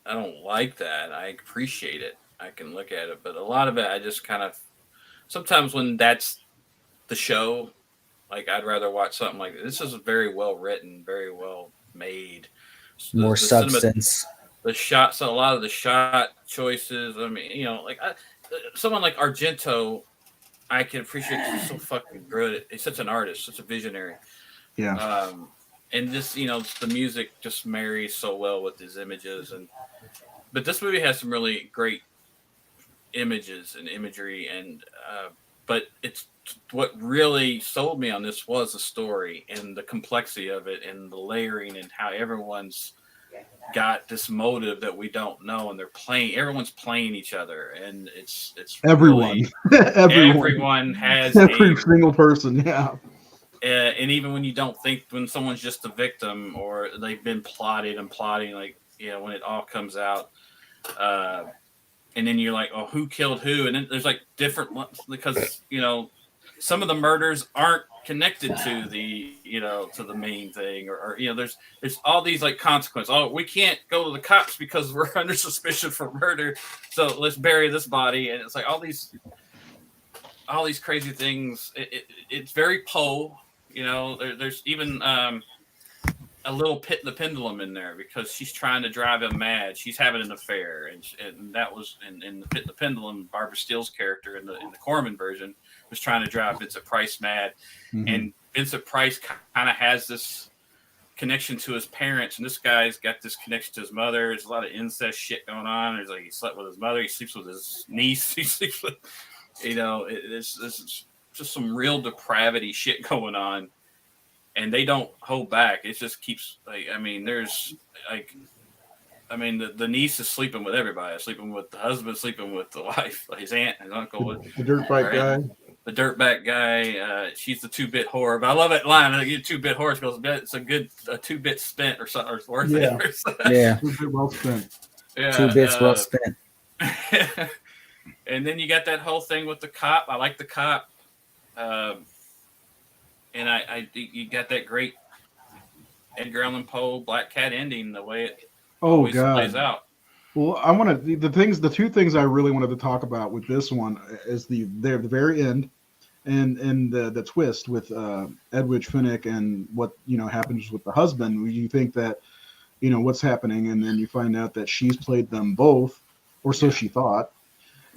don't like that. I appreciate it. I can look at it, but a lot of it, I just kind of sometimes when that's the show, like I'd rather watch something like this. This is very well written, very well made. More substance. The shots, a lot of the shot choices. I mean, someone like Argento, I can appreciate. He's so fucking good. He's such an artist, such a visionary. Yeah. and this, the music just marries so well with these images, but this movie has some really great images and imagery, and but it's what really sold me on this was the story and the complexity of it and the layering and how everyone's got this motive that we don't know, and everyone's playing each other, and it's everyone really, everyone has every single person, yeah. And even when you don't think, when someone's just a victim or they've been plotting, like, when it all comes out, and then you're like, oh, who killed who? And then there's like different ones, because some of the murders aren't connected to the to the main thing, or there's all these like consequences. Oh, we can't go to the cops because we're under suspicion for murder, so let's bury this body. And it's like all these crazy things. It's very Poe. There's even a little the pendulum in there, because she's trying to drive him mad. She's having an affair, and that was in the pendulum. Barbara Steele's character in the Corman version was trying to drive Vincent Price mad, and Vincent Price kind of has this connection to his parents, and this guy's got this connection to his mother. There's a lot of incest shit going on. There's like, he slept with his mother, he sleeps with his niece, he sleeps with, it's just some real depravity shit going on, and they don't hold back. It just keeps the niece is sleeping with everybody, sleeping with the husband, sleeping with the wife, his aunt, his uncle, the dirtbag guy. The dirtbag guy. She's the 2-bit whore. But I love that line. You 2-bit whore goes, it's a good 2-bit spent or something, or worth it. Or something. Yeah. 2-bit well spent. Yeah. 2 bits well spent. And then you got that whole thing with the cop. I like the cop. And you got that great Edgar Allan Poe Black Cat ending, the way it always plays out. Well, the two things I really wanted to talk about with this one is the very end, and the twist with Edwige Fenech and what happens with the husband. You think that what's happening, and then you find out that she's played them both, or so she thought.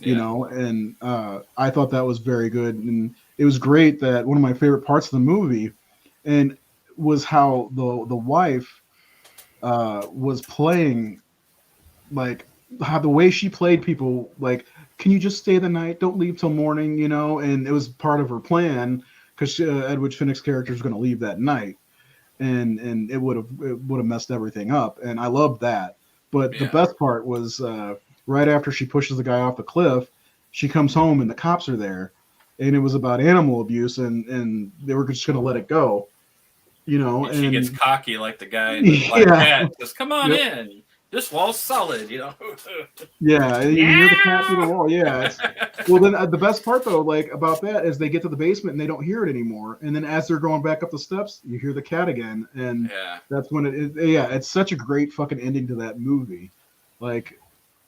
And I thought that was very good, and it was great that one of my favorite parts of the movie, and was how the wife was playing, like how the way she played people, like, can you just stay the night? Don't leave till morning, and it was part of her plan, because Edwige Fenech's character is going to leave that night, and it would have messed everything up, and I loved that. But the best part was right after she pushes the guy off the cliff, she comes home and the cops are there, and it was about animal abuse, and they were just going to let it go, and she gets cocky like the guy in the Black Cat. Says, come on in. This wall's solid, Yeah, you hear the cat through the wall. Yeah. Well, then the best part though, like about that, is they get to the basement and they don't hear it anymore. And then as they're going back up the steps, you hear the cat again, and that's when it's such a great fucking ending to that movie. Like,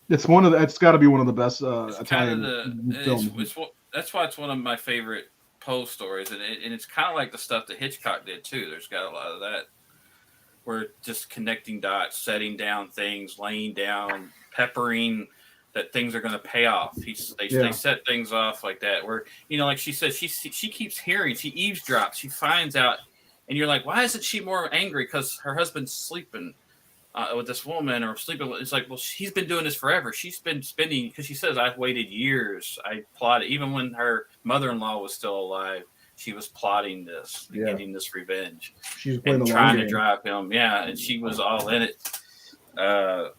it's got to be one of the best Italian films. That's why it's one of my favorite Poe stories, and it's kind of like the stuff that Hitchcock did too. There's got a lot of that. We're just connecting dots, setting down things, laying down, peppering that things are going to pay off. They set things off like that. Where like she said, she keeps hearing, she eavesdrops, she finds out, and you're like, why isn't she more angry? Because her husband's sleeping with this woman, or sleeping. It's like, well, he's been doing this forever. She's been spending, because she says, I've waited years. I plotted, even when her mother-in-law was still alive. She was plotting this, getting this revenge, and trying to drive him. Yeah, and she was all in it. And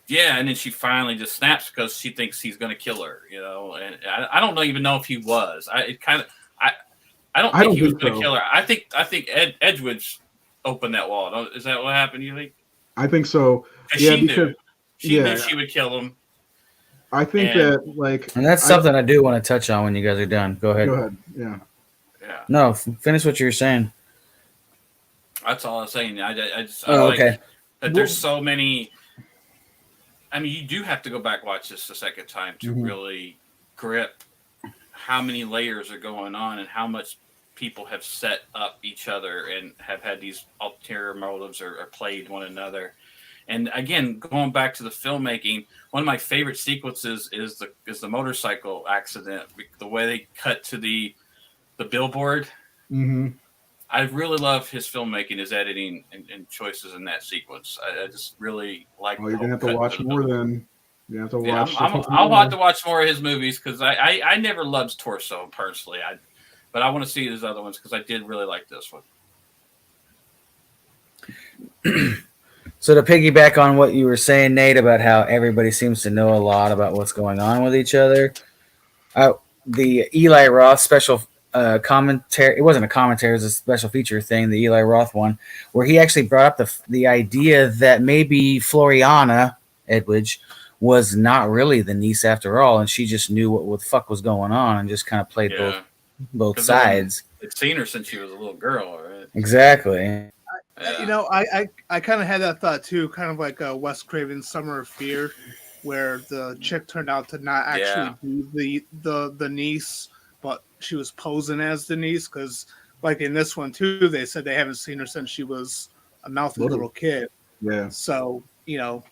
then she finally just snaps because she thinks he's going to kill her. And I don't even know if he was. I don't think he was going to kill her. I think Edwige opened that wall. Is that what happened? You think? I think so. Yeah, she knew she would kill him. I think and that's something I do want to touch on when you guys are done. Go ahead. Yeah. No, finish what you were saying. That's all I was saying. I okay. That there's so many. I mean, you do have to go back watch this a second time to really grip how many layers are going on and how much people have set up each other and have had these ulterior motives or played one another. And again, going back to the filmmaking, one of my favorite sequences is the motorcycle accident. The way they cut to the billboard, I really love his filmmaking, his editing, and choices in that sequence. I just really like. Oh, you're gonna have to watch more then. You have to watch. I'll have to watch more of his movies because I never loved Torso personally. But I want to see his other ones because I did really like this one. So to piggyback on what you were saying, Nate, about how everybody seems to know a lot about what's going on with each other, the Eli Roth special commentary, it wasn't a commentary, it was a special feature thing, the Eli Roth one, where he actually brought up the idea that maybe Floriana Edwige was not really the niece after all, and she just knew what the fuck was going on and just kind of played both sides. I'd seen her since she was a little girl, right? Exactly. You know, I kind of had that thought too, kind of like Wes Craven's Summer of Fear, where the chick turned out to not actually be the niece, but she was posing as the niece. Because, like in this one too, they said they haven't seen her since she was a mouthy little kid. Yeah. So you know,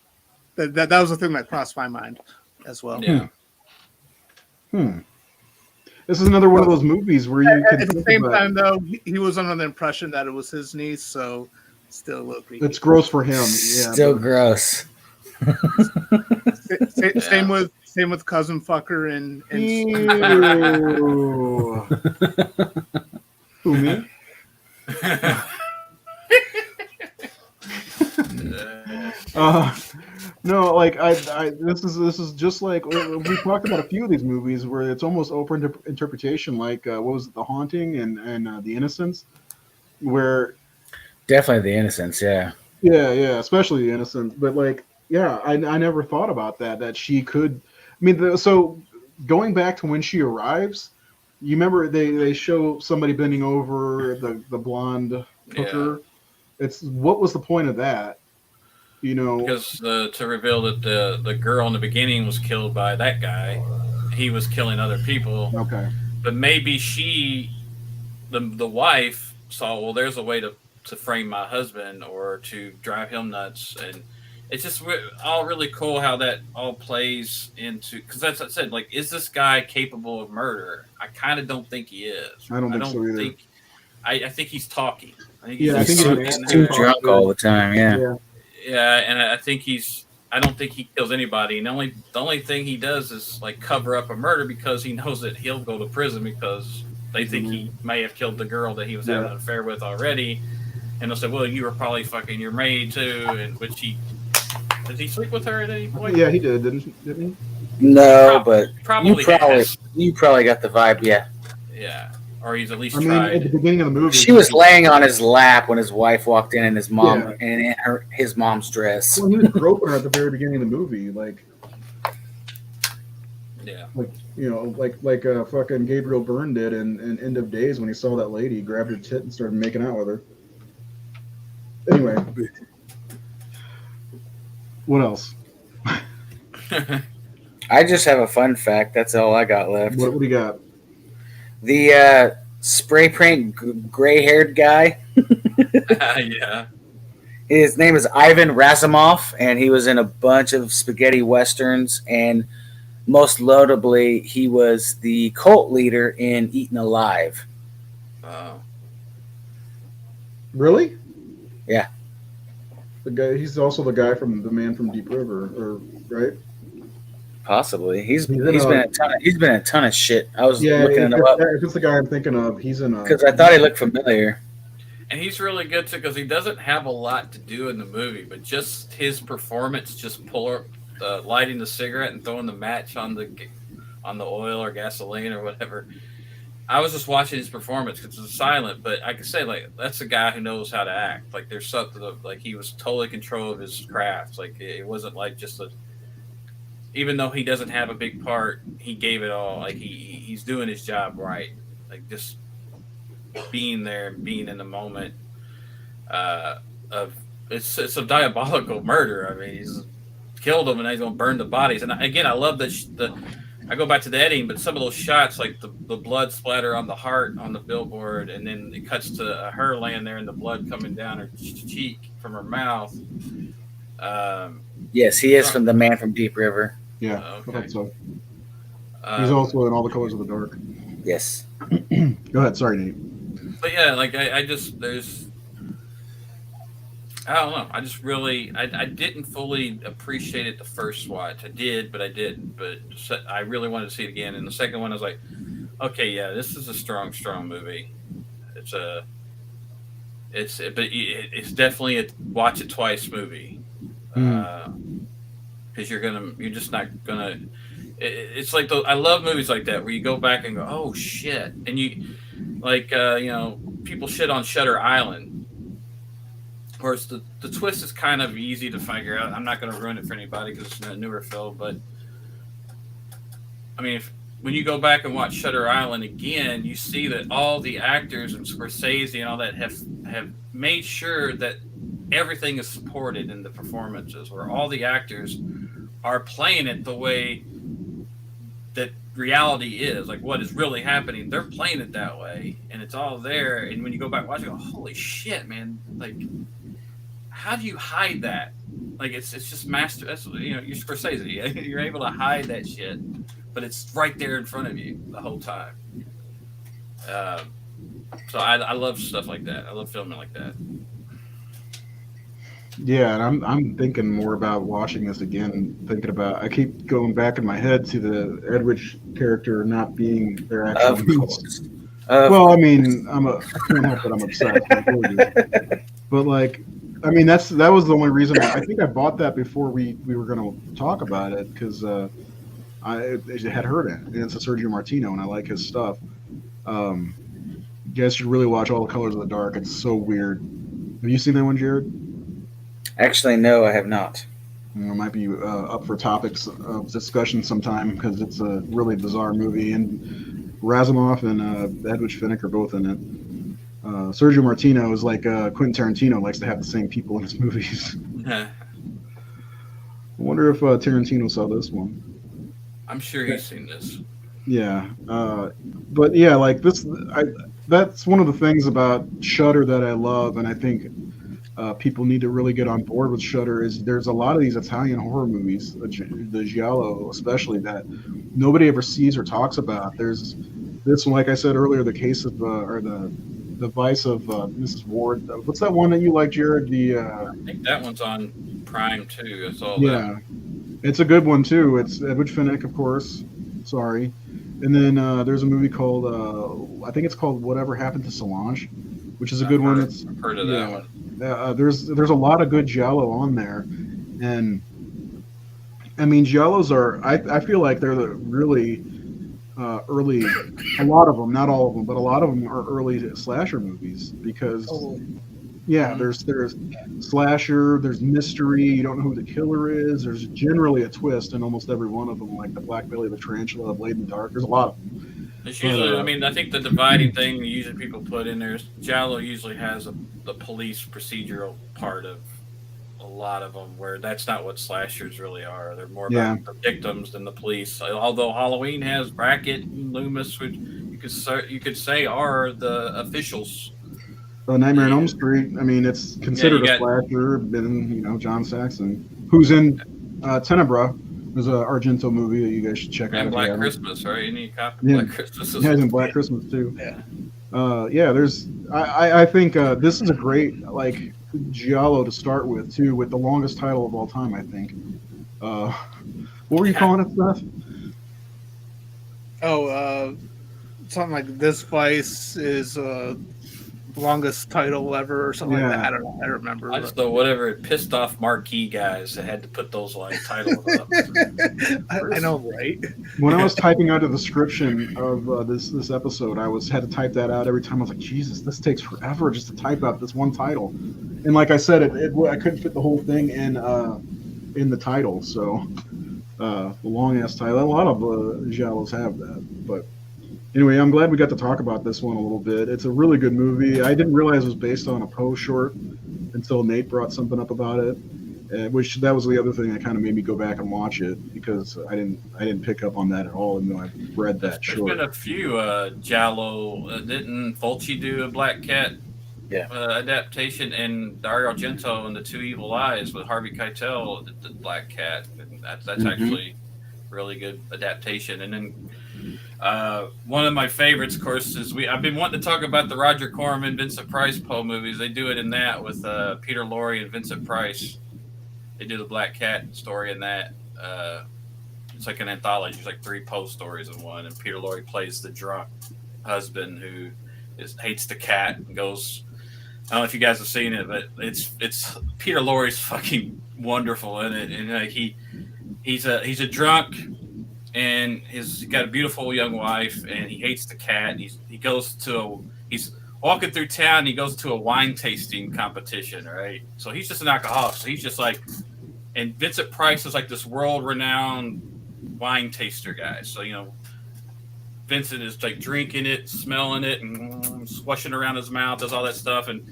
that was the thing that crossed my mind as well. Yeah. This is another one of those movies where you can. At the same time, though, he was under the impression that it was his niece, so still a little creepy. It's gross for him. Yeah, Still gross. Same with cousin fucker and Who, me? No, like this is just like we talked about a few of these movies where it's almost open to interpretation. Like what was it, The Haunting and The Innocents, where definitely The Innocents, yeah, especially The Innocents. But like, yeah, I never thought about that she could. I mean, so going back to when she arrives, you remember they show somebody bending over the blonde hooker. It's what was the point of that? You know, because to reveal that the girl in the beginning was killed by that guy, he was killing other people. Okay, but maybe the wife saw, well, there's a way to frame my husband or to drive him nuts, and it's just all really cool how that all plays into, because that's what I said. Like, is this guy capable of murder? I kind of don't think he is. I don't think so either. I think he's talking. I think he's too drunk all the time. Yeah, and I don't think he kills anybody. And the only thing he does is like cover up a murder because he knows that he'll go to prison because they think he may have killed the girl that he was having an affair with already. And they'll say, well, you were probably fucking your maid too. And did he sleep with her at any point? Yeah, he did, didn't he? No, but you probably got the vibe, yeah. Yeah. Or he's at least tried. I mean, at the beginning of the movie, she was laying on his lap when his wife walked in, and his mom in his mom's dress. Well, he was groping her at the very beginning of the movie, like fucking Gabriel Byrne did in End of Days when he saw that lady, he grabbed her tit and started making out with her. Anyway, what else? I just have a fun fact. That's all I got left. What do you got? The spray paint gray-haired guy. Yeah. His name is Ivan Razumov, and he was in a bunch of spaghetti westerns, and most notably, he was the cult leader in Eaten Alive. Oh. Really? Yeah. The guy. He's also the guy from The Man from Deep River, right? Possibly. He's been in a ton of shit. I was looking him up. If it's the guy I'm thinking of, he's in a. Because I thought he looked familiar. And he's really good too, because he doesn't have a lot to do in the movie, but just his performance, just lighting the cigarette and throwing the match on the oil or gasoline or whatever. I was just watching his performance because it's silent, but I can say, like, that's a guy who knows how to act. Like, there's something like he was totally in control of his craft. Like, it wasn't like just even though he doesn't have a big part, he gave it all. Like, he's doing his job right. Like, just being there and being in the moment of it's a diabolical murder. I mean, he's killed them and he's gonna burn the bodies. And again, I love I go back to the editing, but some of those shots, like the blood splatter on the heart on the billboard, and then it cuts to her laying there and the blood coming down her cheek from her mouth. Yes, he is from The Man from Deep River. Yeah, okay. I thought so. He's also in All the Colors of the Dark. Yes. Go ahead. Sorry, Nate. But yeah, like I just I don't know. I just really I didn't fully appreciate it the first watch. I did, but I didn't. But I really wanted to see it again. And the second one, I was like, okay, yeah, this is a strong movie. It's a it's definitely a watch it twice movie. Because you're just not gonna. It's like I love movies like that where you go back and go, oh shit, and you like people shit on Shutter Island. Of course, the twist is kind of easy to figure out. I'm not going to ruin it for anybody because it's a newer film, but I mean, when you go back and watch Shutter Island again, you see that all the actors and Scorsese and all that have made sure that everything is supported in the performances, where all the actors are playing it the way that reality is, like what is really happening. They're playing it that way, and it's all there. And when you go back and watch it, you go, holy shit, man! Like, how do you hide that? Like, it's just master. That's you're Scorsese. You're able to hide that shit, but it's right there in front of you the whole time. So I love stuff like that. I love filming like that. Yeah, and I'm thinking more about watching this again. Thinking about, I keep going back in my head to the Edwige character not being their actual. Of course. Well, I mean, I can't help that I'm obsessed. But like, I mean, that was the only reason I think I bought that before we were going to talk about it, because I had heard it, and it's a Sergio Martino, and I like his stuff. You guys should really watch All the Colors of the Dark. It's so weird. Have you seen that one, Jared? Actually, no, I have not. It might be up for topics of discussion sometime, because it's a really bizarre movie, and Razumov and Edwige Fenech are both in it. Sergio Martino is like Quentin Tarantino, likes to have the same people in his movies. I wonder if Tarantino saw this one. I'm sure he's seen this. Yeah, but yeah, like this, that's one of the things about Shudder that I love, and I think people need to really get on board with Shudder. Is there's a lot of these Italian horror movies, the giallo especially, that nobody ever sees or talks about. There's this one, like I said earlier, the case of or the Vice of Mrs. Ward. What's that one that you like, Jared? I think that one's on Prime too. It's a good one too. It's Edwige Fenech, of course. Sorry. And then there's a movie called I think it's called Whatever Happened to Solange, which is a good one. I've heard of that one. There's a lot of good giallo on there, and I mean giallos are I feel like they're the really early. A lot of them, not all of them, but a lot of them are early slasher movies, because there's slasher, there's mystery, you don't know who the killer is, there's generally a twist in almost every one of them, like the Black Belly, the Tarantula, Blade in the Dark. There's a lot of them. It's usually, I mean, I think the dividing thing usually people put in there is giallo usually has the police procedural part of a lot of them, where that's not what slashers really are. They're more about the victims than the police. Although Halloween has Brackett and Loomis, which you could say are the officials. Nightmare on Elm Street, I mean, it's considered a slasher. And John Saxon, who's in Tenebra. There's an Argento movie that you guys should check out. And Black Christmas, right? You need a copy of Black Christmas. Yeah, in Black Christmas too. Yeah. There's. I think this is a great giallo to start with too, with the longest title of all time, I think. What were you calling it, Seth? Something like This Vice is longest title ever or something like that. I don't know. I don't remember. I just know whatever it pissed off marquee guys that had to put those titles up. I know, right? When I was typing out a description of this episode, had to type that out every time. I was like, Jesus, this takes forever just to type out this one title. And like I said, I couldn't fit the whole thing in the title. So the long ass title. A lot of giallos have that, but. Anyway, I'm glad we got to talk about this one a little bit. It's a really good movie. I didn't realize it was based on a Poe short until Nate brought something up about it, which that was the other thing that kind of made me go back and watch it, because I didn't pick up on that at all, even though I've read that short. There's been a few giallo. Didn't Fulci do a Black Cat adaptation, and Dario Argento and The Two Evil Eyes with Harvey Keitel did the Black Cat, and that's actually really good adaptation. And then One of my favorites, of course, is I've been wanting to talk about the Roger Corman, Vincent Price Poe movies. They do it in that with Peter Lorre and Vincent Price. They do the Black Cat story in that. It's like an anthology. It's like 3 Poe stories in one, and Peter Lorre plays the drunk husband who hates the cat and goes. I don't know if you guys have seen it, but it's Peter Lorre's fucking wonderful in it, and like he's a drunk. And he's got a beautiful young wife, and he hates the cat. He's walking through town. And he goes to a wine tasting competition, right? So he's just an alcoholic. So he's just like, and Vincent Price is like this world-renowned wine taster guy. So Vincent is like drinking it, smelling it, and swishing around his mouth, does all that stuff, and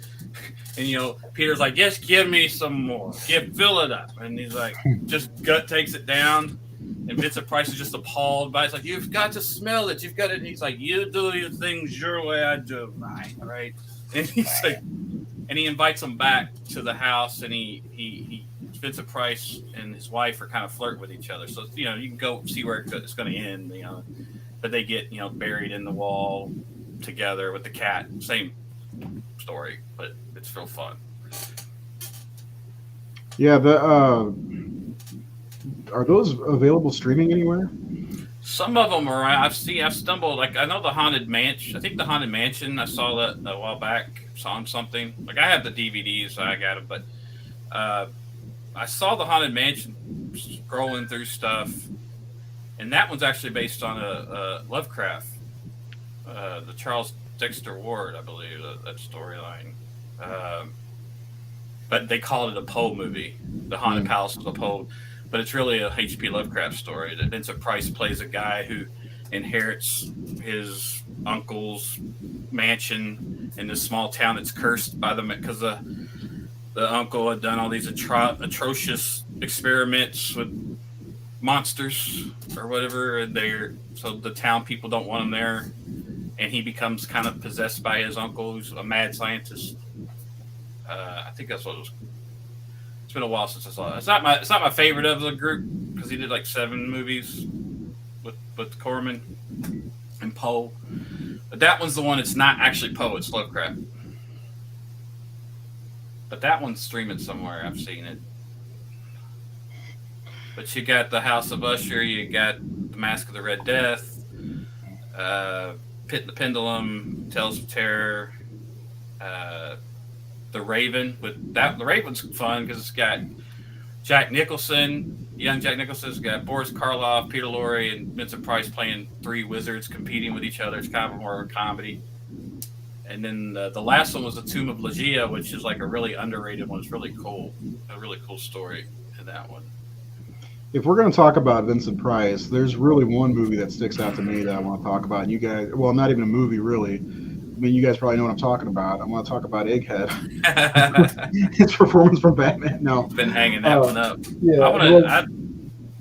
Peter's like, "Yes, give me some more. Fill it up." And he's like, just gut takes it down. And Vincent Price is just appalled by it. It's like, "You've got to smell it. You've got it." And he's like, "You do your things your way, I do mine." Right? And he's like, and he invites him back to the house, and he Vincent Price and his wife are kind of flirting with each other. So you can go see where it's going to end. But they get buried in the wall together with the cat. Same story, but it's real fun. Yeah, are those available streaming anywhere? Some of them are. I've stumbled. Like I know the Haunted Mansion. I think the Haunted Mansion. I saw that a while back. Saw something. Like I have the DVDs, so I got them. But I saw the Haunted Mansion scrolling through stuff, and that one's actually based on a Lovecraft, the Charles Dexter Ward, I believe, that storyline. But they called it a Poe movie. The Haunted Palace was a Poe. But it's really a H.P. Lovecraft story. That Vincent Price plays a guy who inherits his uncle's mansion in this small town that's cursed by because the uncle had done all these atrocious experiments with monsters or whatever, and so the town people don't want him there, and he becomes kind of possessed by his uncle, who's a mad scientist. I think that's what it was. It's been a while since I saw it. It's not my favorite of the group because he did like 7 movies with Corman and Poe. But that one's the one. It's not actually Poe. It's Lovecraft. But that one's streaming somewhere. I've seen it. But you got the House of Usher. You got the Mask of the Red Death. Pit and the Pendulum. Tales of Terror. The Raven. The Raven's fun because it's got Jack Nicholson, young Jack Nicholson's got Boris Karloff, Peter Lorre, and Vincent Price playing 3 wizards competing with each other. It's kind of more of a comedy. And then the last one was The Tomb of Ligeia, which is like a really underrated one. It's really cool. A really cool story in that one. If we're going to talk about Vincent Price, there's really one movie that sticks out to me that I want to talk about. And you guys, well, not even a movie, really. I mean, you guys probably know what I'm talking about. I want to talk about Egghead. His performance from Batman. No, been hanging that one up. Yeah,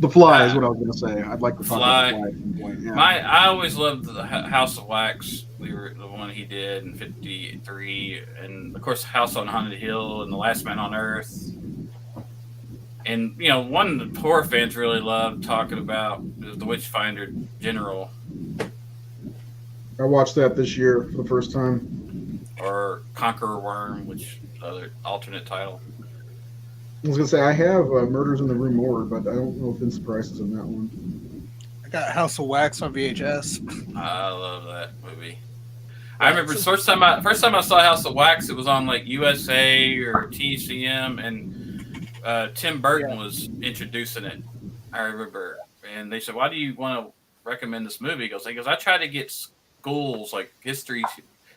The Fly is what I was going to say. I'd like to talk about The Fly at some point. Yeah. I always loved the House of Wax. We were the one he did in '53, and of course House on Haunted Hill and The Last Man on Earth. And one the horror fans really loved talking about is The Witchfinder General. I watched that this year for the first time. Or Conqueror Worm, which is other alternate title. I was going to say, I have Murders in the Rue Morgue, but I don't know if Vincent Price is in that one. I got House of Wax on VHS. I love that movie. I remember the first time I saw House of Wax, it was on like USA or TCM, and Tim Burton was introducing it. I remember. And they said, "Why do you want to recommend this movie?" He goes, "I try to get schools like history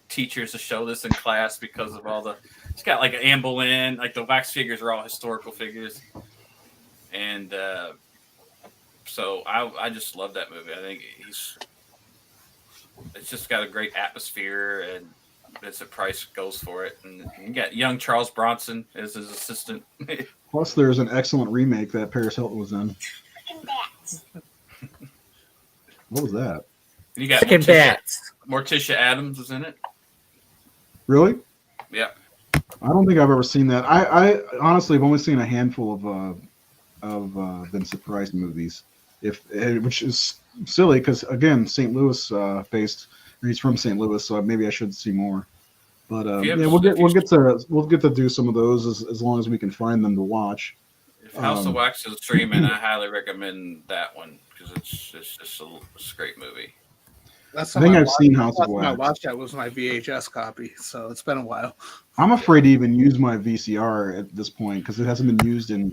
teachers to show this in class because of all the it's got like an Anne Boleyn, like the wax figures are all historical figures, and so I just love that movie. I think it's just got a great atmosphere, and Vincent Price goes for it, and you got young Charles Bronson as his assistant. Plus, there's an excellent remake that Paris Hilton was in. What was that? And you got Morticia Addams was in it. Really? Yeah. I don't think I've ever seen that. I honestly have only seen a handful of Vincent Price movies. which is silly because again, St. Louis based. He's from St. Louis, so maybe I should see more. But we'll get to do some of those as long as we can find them to watch. If House of Wax is streaming, I highly recommend that one because it's just a great movie. I think I've seen House of Wax. I watched that was my VHS copy, so it's been a while. I'm afraid to even use my VCR at this point because it hasn't been used in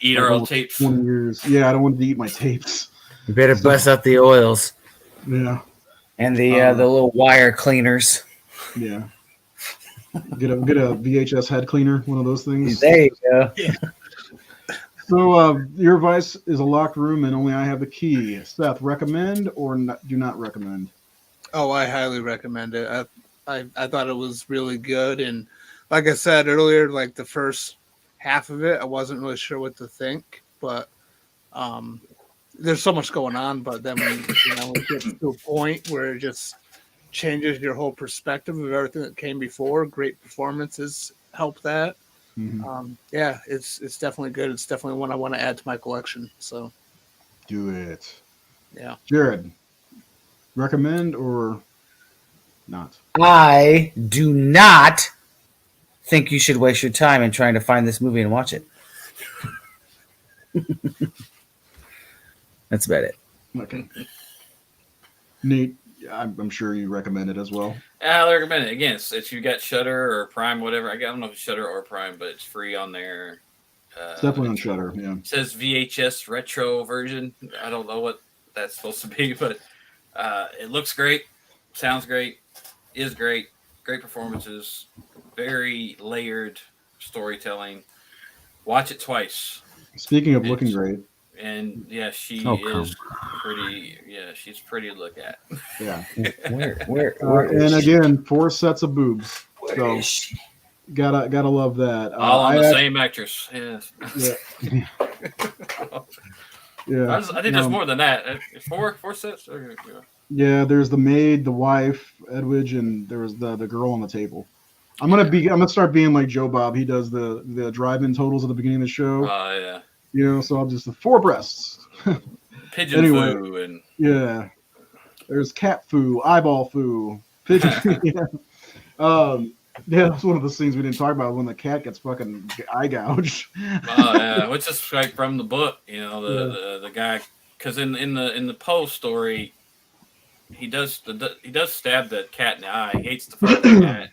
eat our old tapes. 20 years. Yeah, I don't want to eat my tapes. You better bust out the oils. Yeah. And the little wire cleaners. Yeah. Get a VHS head cleaner, one of those things. There you go. Yeah. So your advice is a locked room, and only I have the key. Seth, recommend or do not recommend? Oh, I highly recommend it. I thought it was really good, and like I said earlier, like the first half of it, I wasn't really sure what to think, but there's so much going on. But then when it gets to a point where it just changes your whole perspective of everything that came before. Great performances help that. Mm-hmm. It's definitely good. It's definitely one I want to add to my collection. So do it. Yeah. Jared, recommend or not? I do not think you should waste your time in trying to find this movie and watch it. That's about it. Okay. Nate, I'm sure you recommend it as well. I recommend it. Again, if you got Shudder or Prime, whatever. I don't know if it's Shudder or Prime, but it's free on there. It's definitely on Shudder, yeah. It says VHS retro version. I don't know what that's supposed to be, but it looks great, sounds great, is great, great performances, very layered storytelling. Watch it twice. Speaking of looking great. And yeah, she is pretty. Yeah, she's pretty to look at. Yeah. Where and again, 4 sets of boobs. So gotta love that. All on the same actress. Yes. Yeah. Yeah. I think there's more than that. 4 sets. Yeah, there's the maid, the wife, Edwige, and there was the girl on the table. I'm gonna start being like Joe Bob. He does the drive-in totals at the beginning of the show. Oh yeah. So I'll just 4 breasts. Pigeon foo and yeah. There's cat foo, eyeball foo, pigeon. Yeah. That's one of those things we didn't talk about when the cat gets fucking eye gouged. Oh yeah, which is like from the book, the guy, because in the Poe story, he does stab that cat in the eye. He hates the fucking cat,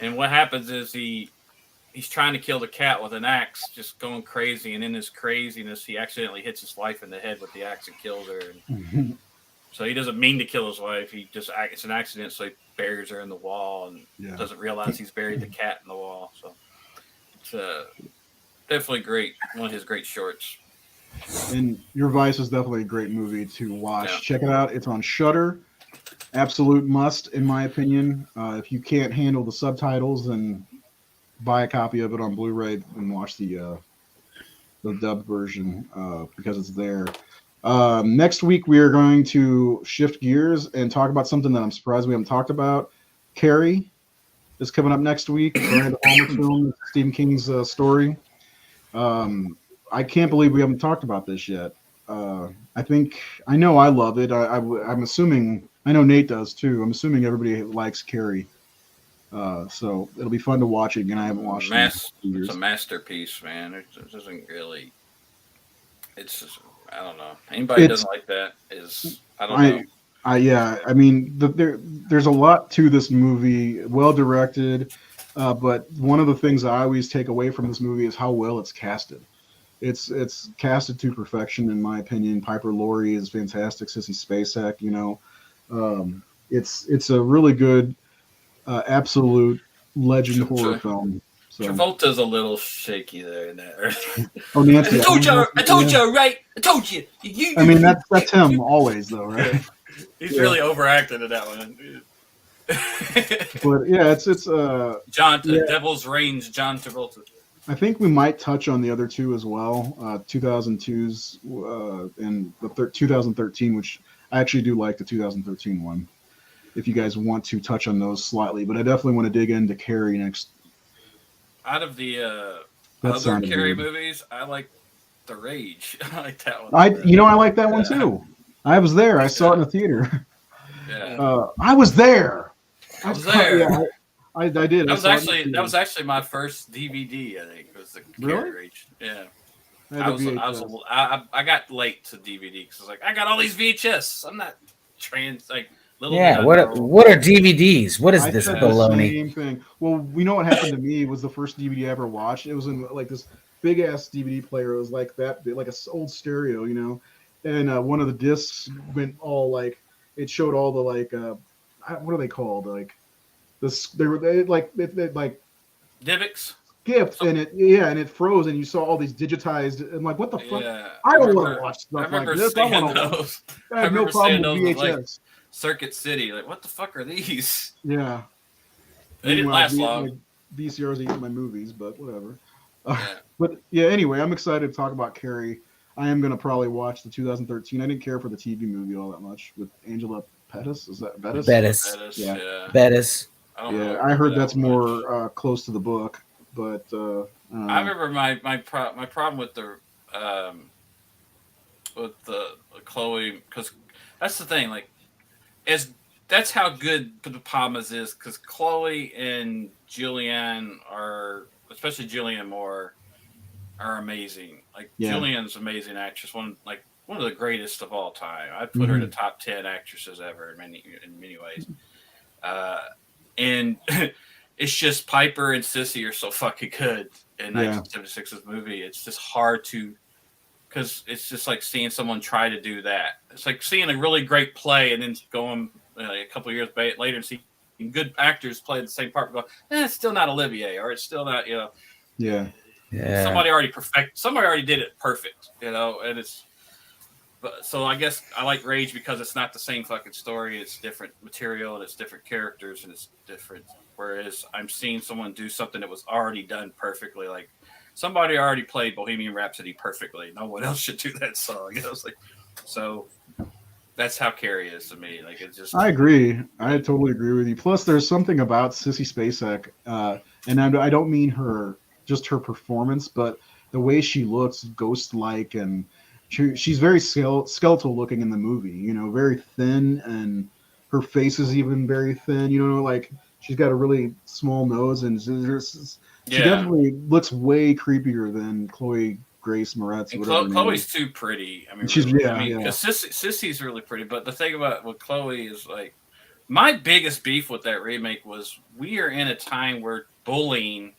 and what happens is he's trying to kill the cat with an axe, just going crazy, and in his craziness, he accidentally hits his wife in the head with the axe and kills her. And so he doesn't mean to kill his wife. It's an accident, so he buries her in the wall and doesn't realize he's buried the cat in the wall. So it's definitely great. One of his great shorts. And Your Vice is definitely a great movie to watch. Yeah. Check it out. It's on Shudder. Absolute must, in my opinion. If you can't handle the subtitles, then buy a copy of it on Blu-ray and watch the dubbed version because it's there. Next week we are going to shift gears and talk about something that I'm surprised we haven't talked about. Carrie is coming up next week. Brian De Palma's film, Stephen King's story. I can't believe we haven't talked about this yet. I know I love it. I'm assuming I know Nate does too. I'm assuming everybody likes Carrie. So it'll be fun to watch it again. I haven't watched it in years. It's a masterpiece, man. It doesn't really. It's just, I don't know. Anybody who doesn't like that is I don't know. I mean, there's a lot to this movie. Well directed, but one of the things I always take away from this movie is how well it's casted. It's casted to perfection, in my opinion. Piper Laurie is fantastic. Sissy Spacek, it's a really good. Absolute legend horror film. So. Travolta's a little shaky there. Oh, Nancy! I told you, right? I told you. I mean, that's him always, though, right? He's really overacted in that one. But yeah, it's Devil's Range, John Travolta. I think we might touch on the other two as well. 2002's and the 2013, which I actually do like the 2013 one. If you guys want to touch on those slightly, but I definitely want to dig into Carrie next. Out of the other Carrie movies, I like The Rage. I like that one. I like that one too. I was there. I saw it in the theater. Yeah. I was there. I was there. Yeah, I did. That was actually my first DVD. I think it was the Really? Rage. Yeah. I I got late to DVD because I was like, I got all these VHS. I'm not little. Yeah. What are DVDs? What is this baloney? Same thing. Well, we know what happened to me was the first DVD I ever watched. It was in like this big ass DVD player. It was like that, like an old stereo, and one of the discs went all like it showed all the what are they called? Like this, they like Divx. gift and it froze and you saw all these digitized and like what the fuck? Yeah, I don't want to watch stuff like this. I want to. I have no problem with VHS. Like Circuit City, like what the fuck are these? Yeah, they didn't last long. Like, VCRs eating my movies, but whatever. Yeah. But yeah, anyway, I'm excited to talk about Carrie. I am gonna probably watch the 2013. I didn't care for the TV movie all that much with Angela Pettis. Is that Bettis? Bettis. Yeah. Bettis. I heard that's more close to the book, but I remember my problem with the Chloe, because that's the thing, like that's how good the Palmas is, because Chloe and Julianne especially Julianne Moore, are amazing. Like Julianne's an amazing actress, one of the greatest of all time. I'd put her in the top 10 actresses ever in many ways. And it's just Piper and Sissy are so fucking good in 1976's movie. It's just hard to, because it's just like seeing someone try to do that. It's like seeing a really great play and then going a couple of years later and seeing good actors play the same part. But it's still not Olivier, or it's still not Yeah. Somebody already did it perfect, and it's. But so I guess I like Rage because it's not the same fucking story. It's different material and it's different characters and it's different. Whereas I'm seeing someone do something that was already done perfectly. Like somebody already played Bohemian Rhapsody perfectly. No one else should do that song. It's like, so that's how Carrie is to me. Like it's just. I agree. I totally agree with you. Plus, there's something about Sissy Spacek, and I don't mean her performance, but the way she looks ghost-like, and she's very skeletal looking in the movie, very thin, and her face is even very thin, like she's got a really small nose, and she definitely looks way creepier than Chloe Grace Moretz. Chloe's too pretty. I mean, she's because Sissy's really pretty, but the thing with Chloe is like, my biggest beef with that remake was we are in a time where bullying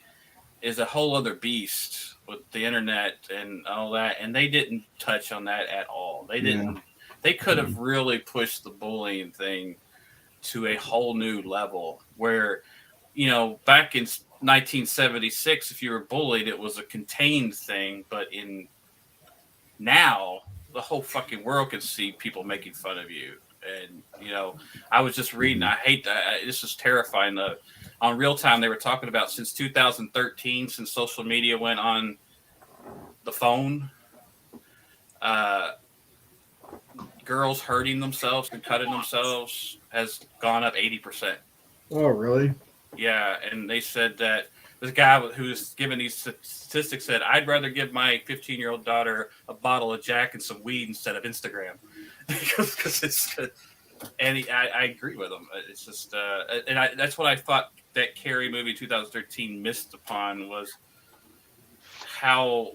is a whole other beast with the internet and all that, and they didn't touch on that at all. They didn't. They could have really pushed the bullying thing to a whole new level where, back in 1976, if you were bullied, it was a contained thing, but now the whole fucking world can see people making fun of you. And, I was just reading, I hate that. This is terrifying. On Real Time, they were talking about since 2013, since social media went on the phone, girls hurting themselves and cutting themselves has gone up 80%. Oh, really? Yeah, and they said that this guy who's giving these statistics said, I'd rather give my 15-year-old daughter a bottle of Jack and some weed instead of Instagram. Because it's good. And I agree with him. It's just, that's what I thought that Carrie movie 2013 missed upon, was how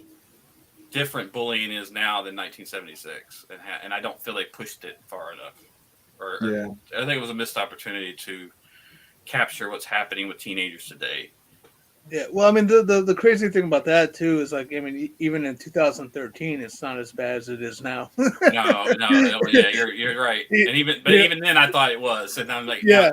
different bullying is now than 1976, and I don't feel they pushed it far enough. I think it was a missed opportunity to capture what's happening with teenagers today. Yeah, well, I mean, the crazy thing about that too is, like, I mean, even in 2013, it's not as bad as it is now. no, yeah, you're right. And even then, I thought it was, and I'm like, yeah.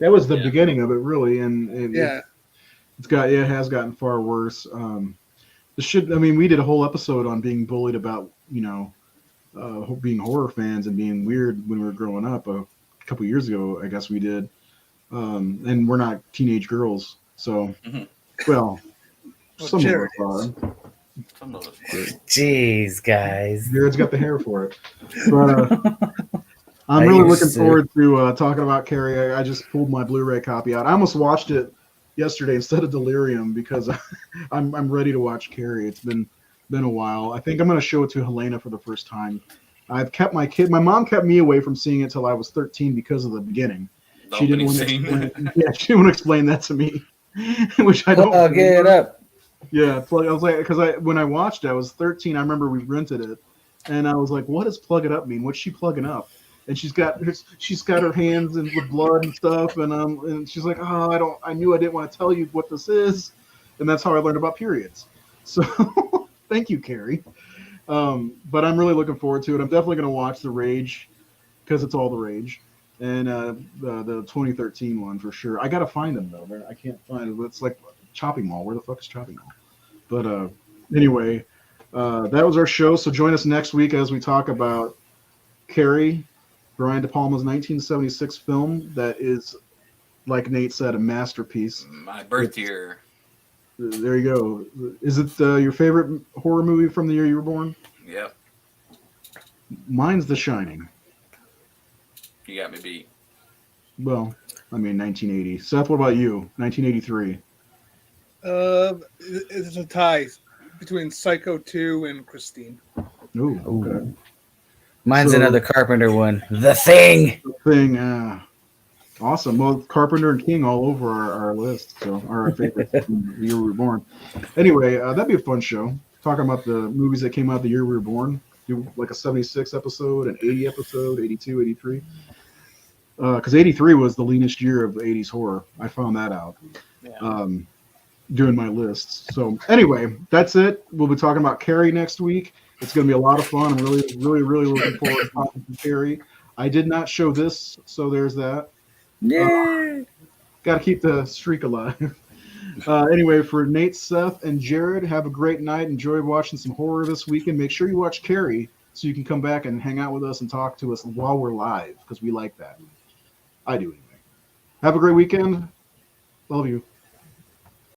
That was the beginning of it, really, and it has gotten far worse. We did a whole episode on being bullied about, being horror fans and being weird when we were growing up. A couple years ago, I guess we did. And we're not teenage girls, so some of us are. Some of us. Jeez, guys. Jared's got the hair for it. But I'm really looking forward to talking about Carrie. I just pulled my Blu-ray copy out. I almost watched it yesterday instead of Delirium because I'm ready to watch Carrie. It's been a while. I think I'm going to show it to Helena for the first time. I've kept my mom kept me away from seeing it till I was 13 because of the beginning. She didn't want to explain. Yeah, she didn't want to explain that to me, which I don't. Plug it up. Yeah, I was like, because when I watched it, I was 13. I remember we rented it, and I was like, "What does plug it up mean? What's she plugging up?" And she's got her hands in with blood and stuff, and she's like, "Oh, I knew I didn't want to tell you what this is," and that's how I learned about periods. So, thank you, Carrie. But I'm really looking forward to it. I'm definitely going to watch The Rage because it's all the rage, and the 2013 one for sure. I got to find them though. I can't find it. It's like Chopping Mall. Where the fuck is Chopping Mall? But anyway, that was our show. So join us next week as we talk about Carrie, Brian De Palma's 1976 film that is, like Nate said, a masterpiece. My birth year. There you go. Is it your favorite horror movie from the year you were born? Yep. Mine's The Shining. You got me beat. Well, I mean 1980. Seth, what about you? 1983. It's a tie between Psycho 2 and Christine. Ooh, okay. Mine's another Carpenter one. The Thing. Awesome. Well, Carpenter and King all over our list. So our favorites from the year we were born. Anyway, that'd be a fun show. Talking about the movies that came out the year we were born. Do like a 76 episode, an 80 episode, 82, 83. Because 83 was the leanest year of 80s horror. I found that out. Yeah. Doing my lists. So anyway, that's it. We'll be talking about Carrie next week. It's going to be a lot of fun. I'm really, really, really looking forward to talking to Carrie. I did not show this, so there's that. Yeah. Got to keep the streak alive. Anyway, for Nate, Seth, and Jared, have a great night. Enjoy watching some horror this weekend. Make sure you watch Carrie so you can come back and hang out with us and talk to us while we're live because we like that. I do anyway. Have a great weekend. Love you.